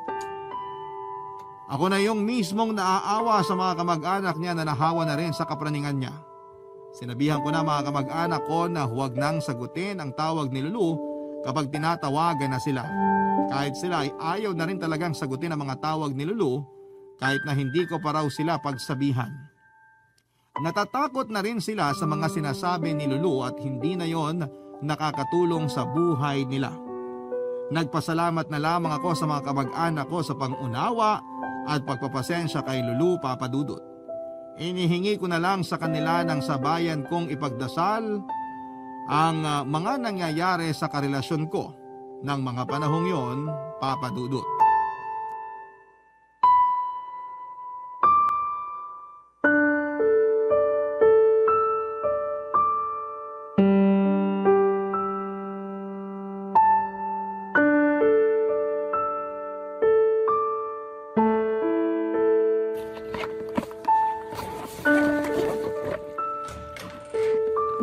Ako na yung mismong naaawa sa mga kamag-anak niya na nahawa na rin sa kapraningan niya. Sinabihan ko na mga kamag-anak ko na huwag nang sagutin ang tawag ni Lulu kapag tinatawagan na sila. Kahit sila ay ayaw na rin talagang sagutin ang mga tawag ni Lulu kahit na hindi ko pa raw sila pagsabihan. Natatakot na rin sila sa mga sinasabi ni Lulu at hindi na yon nakakatulong sa buhay nila. Nagpasalamat na lamang ako sa mga kamag-anak ko sa pangunawa at pagpapasensya kay Lulu, Papa Dudut. Inihingi ko na lang sa kanila ng sabayan kong ipagdasal ang mga nangyayari sa karelasyon ko ng mga panahong yon, Papa Dudut.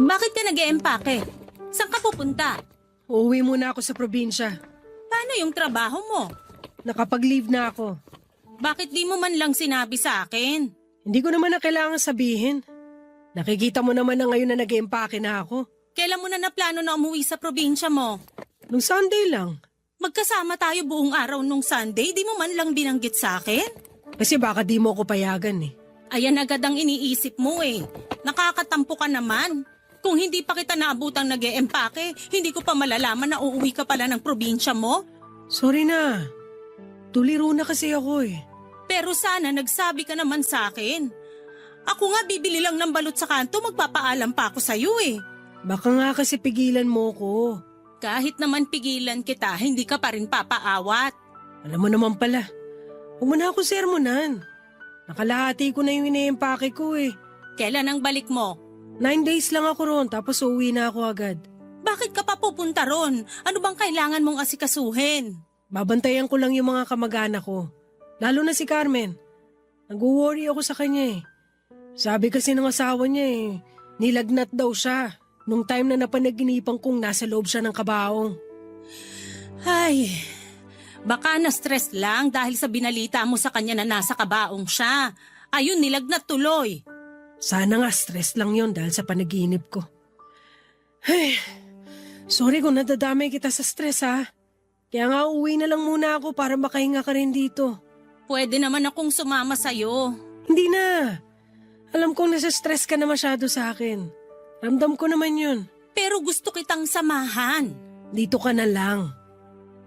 Bakit ka nag-eempake? Saan ka pupunta? Uuwi muna ako sa probinsya. Paano yung trabaho mo? Nakapag-leave na ako. Bakit di mo man lang sinabi sa akin? Hindi ko naman na kailangan sabihin. Nakikita mo naman na ngayon na nag-empake na ako. Kailan mo na naplano na umuwi sa probinsya mo? Nung Sunday lang. Magkasama tayo buong araw nung Sunday, di mo man lang binanggit sa akin? Kasi baka di mo ako payagan eh. Ayan agad ang iniisip mo eh. Nakakatampo ka naman. Kung hindi pa kita naabutang nag-eempake, hindi ko pa malalaman na uuwi ka pala ng probinsya mo. Sorry na. Tuliro na kasi ako eh. Pero sana nagsabi ka naman sa akin. Ako nga bibili lang ng balot sa kanto, magpapaalam pa ako sa'yo eh. Baka nga kasi pigilan mo ko. Kahit naman pigilan kita, hindi ka pa rin papaawat. Alam mo naman pala. Huwag mo na ako sermonan. Nakalahati ko na yung ine-empake ko eh. Kailan ang balik mo? 9 days lang ako ron tapos uuwi na ako agad. Bakit ka pa pupunta ron? Ano bang kailangan mong asikasuhin? Babantayan ko lang yung mga kamag-anak ko. Lalo na si Carmen. Nag-worry ako sa kanya eh. Sabi kasi ng asawa niya eh, nilagnat daw siya nung time na napanaginipan kong nasa loob siya ng kabaong. Ay, baka na-stress lang dahil sa binalita mo sa kanya na nasa kabaong siya. Ayun, nilagnat tuloy. Sana nga stress lang yon dahil sa panaginip ko. Ay, sorry kung nadadamay kita sa stress ha. Kaya nga uwi na lang muna ako para makahinga ka rin dito. Pwede naman akong sumama sa'yo. Hindi na. Alam kong nasa-stress ka na masyado sa akin. Ramdam ko naman yun. Pero gusto kitang samahan. Dito ka na lang.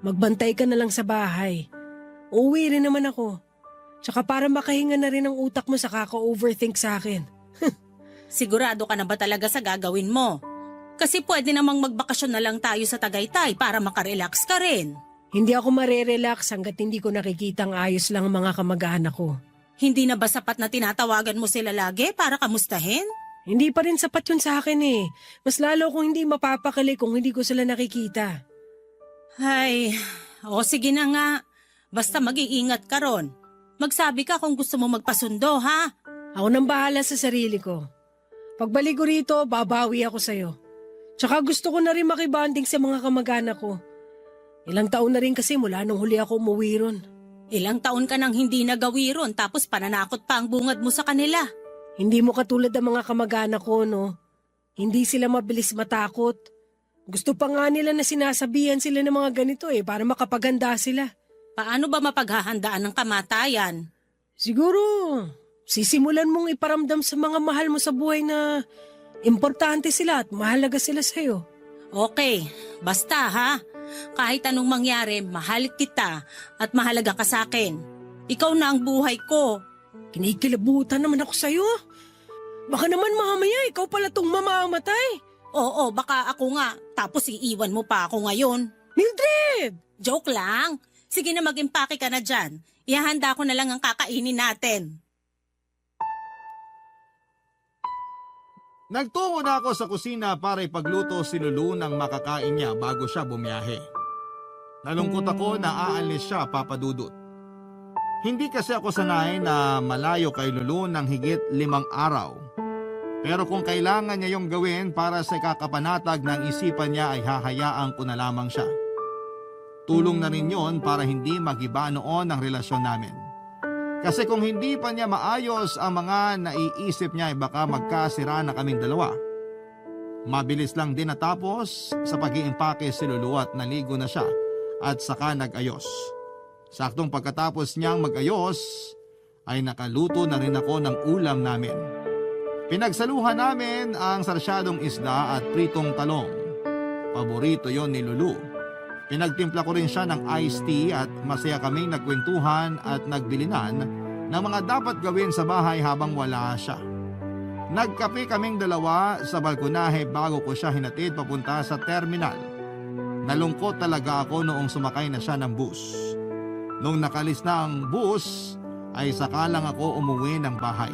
Magbantay ka na lang sa bahay. Uuwi rin naman ako. Tsaka para makahinga na rin ang utak mo sa kaka-overthink sa akin. Sigurado ka na ba talaga sa gagawin mo? Kasi pwede namang magbakasyon na lang tayo sa Tagaytay para makarelax ka rin. Hindi ako marerelax hanggat hindi ko nakikitang ayos lang ang mga kamag-anak ko. Hindi na ba sapat na tinatawagan mo sila lagi para kamustahin? Hindi pa rin sapat yun sa akin eh. Mas lalo kung hindi mapapakali kung hindi ko sila nakikita. Ay, o sige na nga. Basta mag-iingat ka ron. Magsabi ka kung gusto mo magpasundo, ha? Ako nang bahala sa sarili ko. Pagbalik ko rito, babawi ako sa'yo. Tsaka gusto ko na rin makibanding sa mga kamag-anak ko. Ilang taon na rin kasi mula nung huli ako umuwi ron. Ilang taon ka nang hindi nagawi ron tapos pananakot pa ang bungad mo sa kanila. Hindi mo katulad ng mga kamag-anak ko, no? Hindi sila mabilis matakot. Gusto pa nga nila na sinasabihan sila ng mga ganito eh para makapaganda sila. Paano ba mapaghahandaan ng kamatayan? Siguro, sisimulan mong iparamdam sa mga mahal mo sa buhay na importante sila at mahalaga sila sa'yo. Okay, basta ha. Kahit anong mangyari, mahal kita at mahalaga ka sa akin. Ikaw na ang buhay ko. Kinikilabutan naman ako sa'yo. Baka naman mamaya ikaw pala tong mamamatay. Oo, baka ako nga. Tapos iiwan mo pa ako ngayon. Mildred! Joke lang. Sige na mag-impake ka na dyan. Ihahanda ko na lang ang kakainin natin. Nagtungo na ako sa kusina para ipagluto si Lulu ng makakain niya bago siya bumiyahe. Nalungkot ako na aalis siya, Papa Dudut. Hindi kasi ako sanay na malayo kay Lulu ng higit 5 araw. Pero kung kailangan niya yung gawin para sa ikakapanatag ng isipan niya ay hahayaan ko na lamang siya. Tulong na rin yon para hindi magiba noon ang relasyon namin. Kasi kung hindi pa niya maayos ang mga naiisip niya ay baka magkasira na kaming dalawa. Mabilis lang din natapos sa pag-iimpake si Lulu at naligo na siya at saka nag-ayos. Saktong pagkatapos niyang mag-ayos ay nakaluto na rin ako ng ulam namin. Pinagsaluhan namin ang sarsyadong isda at pritong talong. Paborito yon ni Lulu. Pinagtimpla ko rin siya ng iced tea at masaya kaming nagkwentuhan at nagbilinan ng mga dapat gawin sa bahay habang wala siya. Nagkape kaming dalawa sa balkonahe bago ko siya hinatid papunta sa terminal. Nalungkot talaga ako noong sumakay na siya ng bus. Nung nakalis na ang bus ay saka lang ako umuwi ng bahay.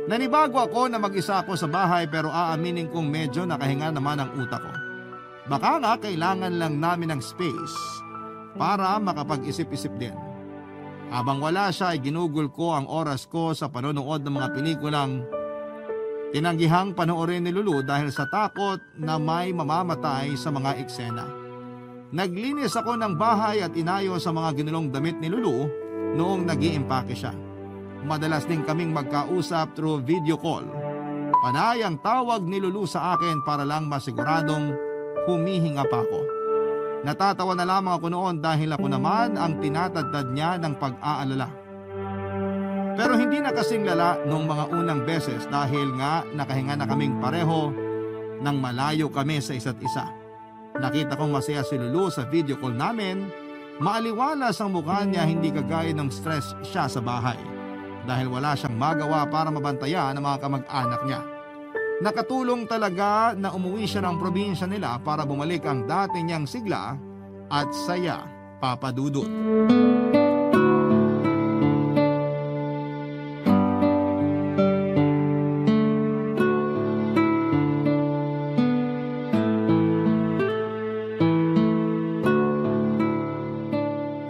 Nanibago ako na mag-isa ako sa bahay pero aaminin kong medyo nakahinga naman ang utak ko. Baka nga kailangan lang namin ng space para makapag-isip-isip din. Habang wala siya ay ginugol ko ang oras ko sa panonood ng mga pelikulang tinanggihang panoorin ni Lulu dahil sa takot na may mamamatay sa mga eksena. Naglinis ako ng bahay at inayos sa mga ginulong damit ni Lulu noong nag-iimpake siya. Madalas din kaming magkausap through video call. Panay ang tawag ni Lulu sa akin para lang masiguradong humihinga pa ako. Natatawa na lamang ako noon dahil ako naman ang tinatadtad niya ng pag-aalala. Pero hindi na kasing lala nung mga unang beses dahil nga nakahinga na kaming pareho nang malayo kami sa isa't isa. Nakita kong masaya si Lulu sa video call namin. Maaliwalas ang mukha niya, hindi kagaya ng stress siya sa bahay dahil wala siyang magawa para mabantayan ang mga kamag-anak niya. Nakatulong talaga na umuwi siya ng probinsya nila para bumalik ang dati niyang sigla at saya, Papa Dudut.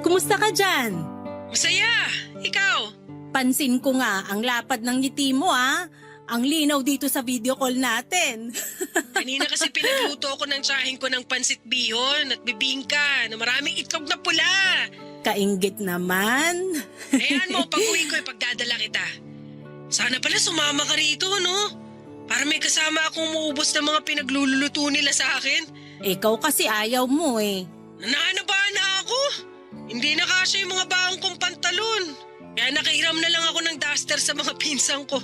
Kumusta ka dyan? Masaya! Ikaw! Pansin ko nga ang lapad ng ngiti mo Ang linaw dito sa video call natin. Kanina kasi pinagluto ako ng tsahin ko ng pansit bihon at bibingka na maraming itlog na pula. Kainggit naman. Ayan mo, pag-uwi ko ipagdadala kita. Sana pala sumama ka rito, no? Para may kasama akong umuubos ng mga pinagluluto nila sa akin. Ikaw kasi ayaw mo Nananabahan na ako. Hindi na kasya yung mga baong kong pantalon. Kaya nakahiram na lang ako ng duster sa mga pinsang ko.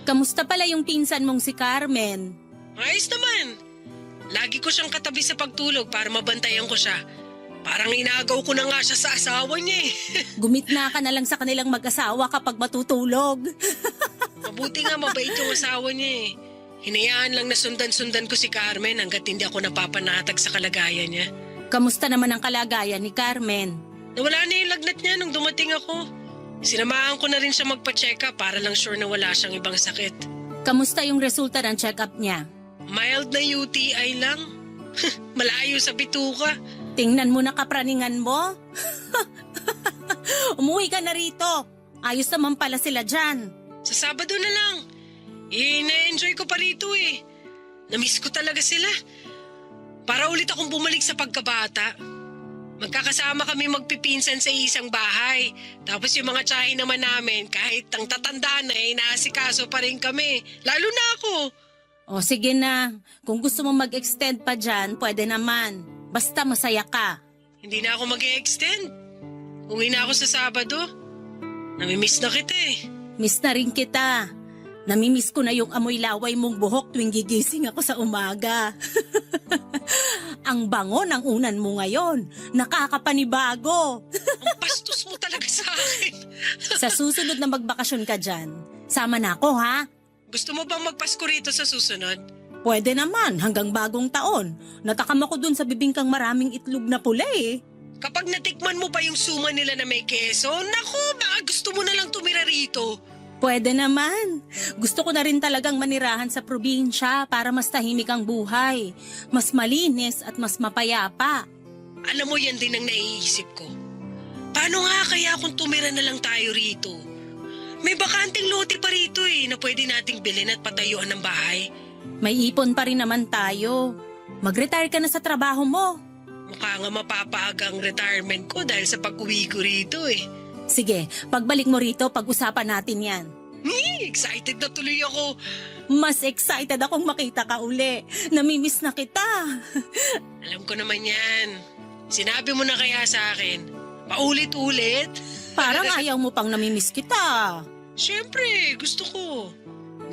Kamusta pala yung pinsan mong si Carmen? Ayos naman. Lagi ko siyang katabi sa pagtulog para mabantayan ko siya. Parang inagaw ko na nga siya sa asawa niya Gumitna ka na lang sa kanilang mag-asawa kapag matutulog. Mabuti nga mabait yung asawa niya Hinayaan lang na sundan-sundan ko si Carmen hanggat hindi ako napapanatag sa kalagayan niya. Kamusta naman ang kalagayan ni Carmen? Nawala na yung lagnat niya nung dumating ako. Sinamahan ko na rin siya magpa-check up para lang sure na wala siyang ibang sakit. Kamusta yung resulta ng check-up niya? Mild na UTI lang. Malayo sa bituka. Tingnan mo na kapraningan mo. Umuwi ka na rito. Ayos naman pala sila dyan. Sa Sabado na lang. Na-enjoy ko pa rito Na-miss ko talaga sila. Para ulit akong bumalik sa pagkabata. Magkakasama kami magpipinsan sa isang bahay. Tapos yung mga tsahin naman namin, kahit ang tatanda na inaasikaso pa rin kami. Lalo na ako. O sige na, kung gusto mo mag-extend pa dyan, pwede naman. Basta masaya ka. Hindi na ako mag-e-extend. Uwi na ako sa Sabado. Namimiss na kita Miss na rin kita. Namimiss ko na yung amoy laway mong buhok tuwing gigising ako sa umaga. Ang bango ng unan mo ngayon. Nakakapanibago. Ang bastos mo talaga sa akin. Sa susunod na magbakasyon ka dyan, sama na ako ha? Gusto mo bang magpasko rito sa susunod? Pwede naman, hanggang bagong taon. Natakam ako dun sa bibingkang maraming itlog na pula eh. Kapag natikman mo pa yung suma nila na may keso, naku, baka gusto mo na lang tumira rito. Pwede naman. Gusto ko na rin talagang manirahan sa probinsya para mas tahimik ang buhay. Mas malinis at mas mapayapa. Alam mo, yan din ang naiisip ko. Paano nga kaya kung tumira na lang tayo rito? May bakanting lote pa rito na pwede nating bilhin at patayuan ng bahay. May ipon pa rin naman tayo. Mag-retire ka na sa trabaho mo. Mukha nga mapapaaga ang retirement ko dahil sa pag-uwi ko rito Sige, pagbalik mo rito, pag-usapan natin yan. Excited na tuloy ako. Mas excited akong makita ka uli. Namimiss na kita. Alam ko naman yan. Sinabi mo na kaya sa akin. Paulit-ulit. Parang ayaw mo pang namimiss kita. Siyempre, gusto ko.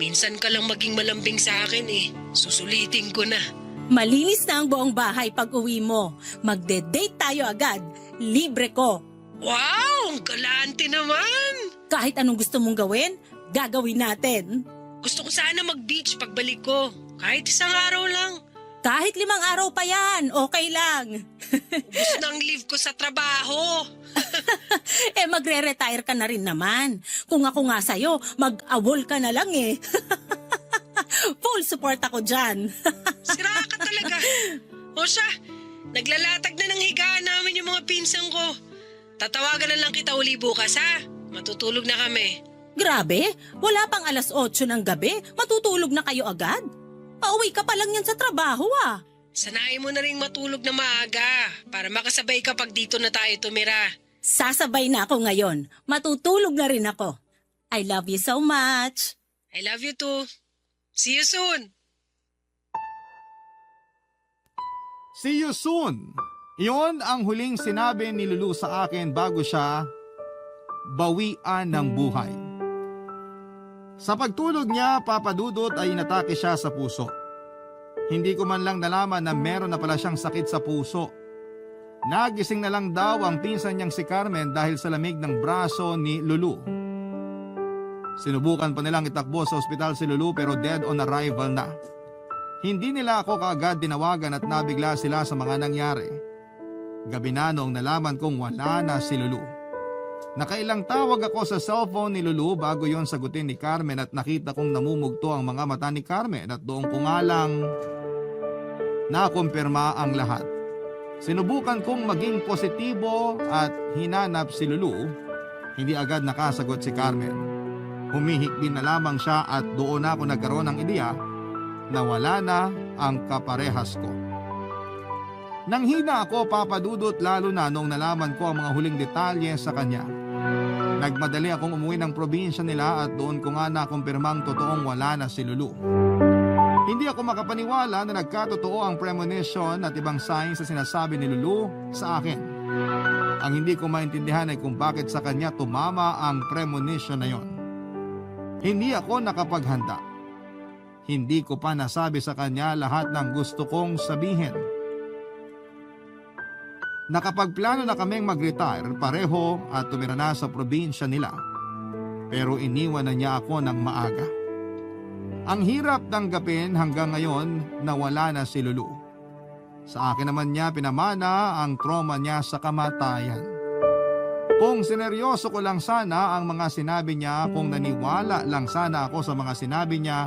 Minsan ka lang maging malambing sa akin Susulitin ko na. Malinis na ang buong bahay pag uwi mo. Magde-date tayo agad. Libre ko. Wow! Ang galante naman! Kahit anong gusto mong gawin, gagawin natin. Gusto ko sana mag-beach pagbalik ko. Kahit isang araw lang. Kahit 5 araw pa yan, okay lang. Ubus na ang leave ko sa trabaho. Magre-retire ka na rin naman. Kung ako nga sa'yo, mag-awol ka na lang Full support ako dyan. Sira ka talaga. O siya, naglalatag na ng higaan namin yung mga pinsang ko. Tatawagan na lang kita uli bukas Matutulog na kami. Grabe, wala pang 8:00 ng gabi, matutulog na kayo agad? Pauwi ka pa lang yan sa trabaho Sanayin mo na rin matulog na maaga para makasabay ka pag dito na tayo tumira. Sasabay na ako ngayon, matutulog na rin ako. I love you so much. I love you too. See you soon. See you soon! Iyon ang huling sinabi ni Lulu sa akin bago siya bawian ng buhay. Sa pagtulog niya, Papa Dudut, ay inatake siya sa puso. Hindi ko man lang nalaman na meron na pala siyang sakit sa puso. Nagising na lang daw ang pinsan niyang si Carmen dahil sa lamig ng braso ni Lulu. Sinubukan pa nilang itakbo sa ospital si Lulu pero dead on arrival na. Hindi nila ako kaagad dinawagan at nabigla sila sa mga nangyari. Gabi na noong nalaman kong wala na si Lulu. Nakailang tawag ako sa cellphone ni Lulu bago yon sagutin ni Carmen at nakita kong namumugto ang mga mata ni Carmen at doon ko nga lang nakumpirma ang lahat. Sinubukan kong maging positibo at hinanap si Lulu. Hindi agad nakasagot si Carmen. Humihikbi na lamang siya at doon ako nagkaroon ng ideya na wala na ang kaparehas ko. Nanghina ako, Papa Dudut, lalo na nung nalaman ko ang mga huling detalye sa kanya. Nagmadali akong umuwi ng probinsya nila at doon ko nga nakumpirmang totoong wala na si Lulu. Hindi ako makapaniwala na nagkatotoo ang premonition at ibang signs na sinasabi ni Lulu sa akin. Ang hindi ko maintindihan ay kung bakit sa kanya tumama ang premonition na yon. Hindi ako nakapaghanda. Hindi ko pa nasabi sa kanya lahat ng gusto kong sabihin. Nakapagplano na kaming mag-retire pareho at tumira na sa probinsya nila. Pero iniwan na niya ako ng maaga. Ang hirap tanggapin hanggang ngayon na wala na si Lulu. Sa akin naman niya pinamana ang trauma niya sa kamatayan. Kung sineryoso ko lang sana ang mga sinabi niya, kung naniwala lang sana ako sa mga sinabi niya,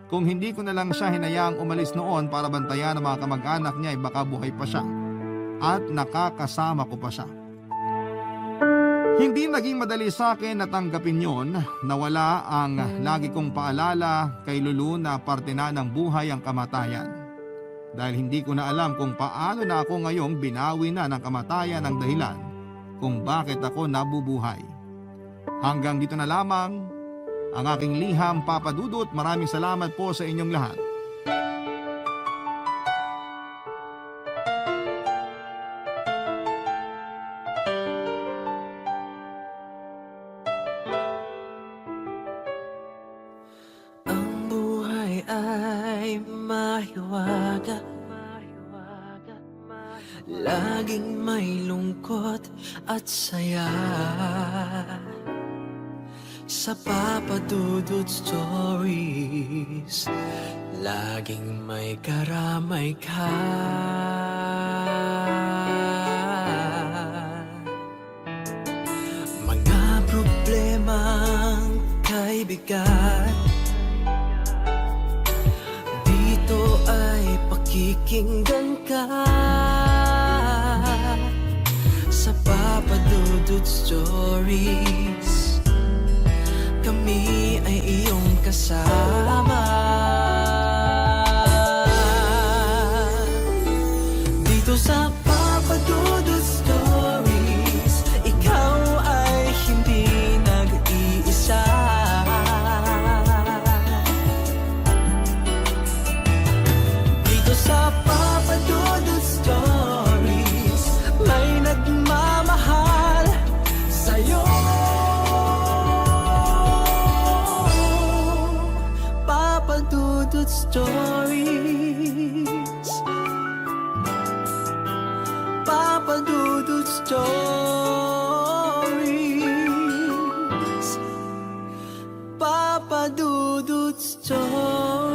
kung hindi ko na lang siya hinayaang umalis noon para bantayan ang mga kamag-anak niya ay baka buhay pa siya. At nakakasama ko pa siya. Hindi naging madali sa akin na tanggapin yon na wala ang lagi kong paalala kay Lulu na parte na ng buhay ang kamatayan. Dahil hindi ko na alam kung paano na ako ngayong binawi na ng kamatayan ang dahilan kung bakit ako nabubuhay. Hanggang dito na lamang ang aking liham, Papa Dudut. Maraming salamat po sa inyong lahat. Ay mahiwaga, laging may lungkot at saya. sa Papa Dudut Stories. Laging may karamay ka. Mga problemang kaibigan, dito ay pakikinggan ka. Sa Papa Dudut Stories, kami ay iyong kasama. Dito sa Papa Dudut Stories, ikaw ay hindi nag-iisa. Dito sa Papa Dudut Stories, may nagmamahal sa'yo. Papa Dudut Stories, Papa Dudut Stories, Papa Dudut Stories.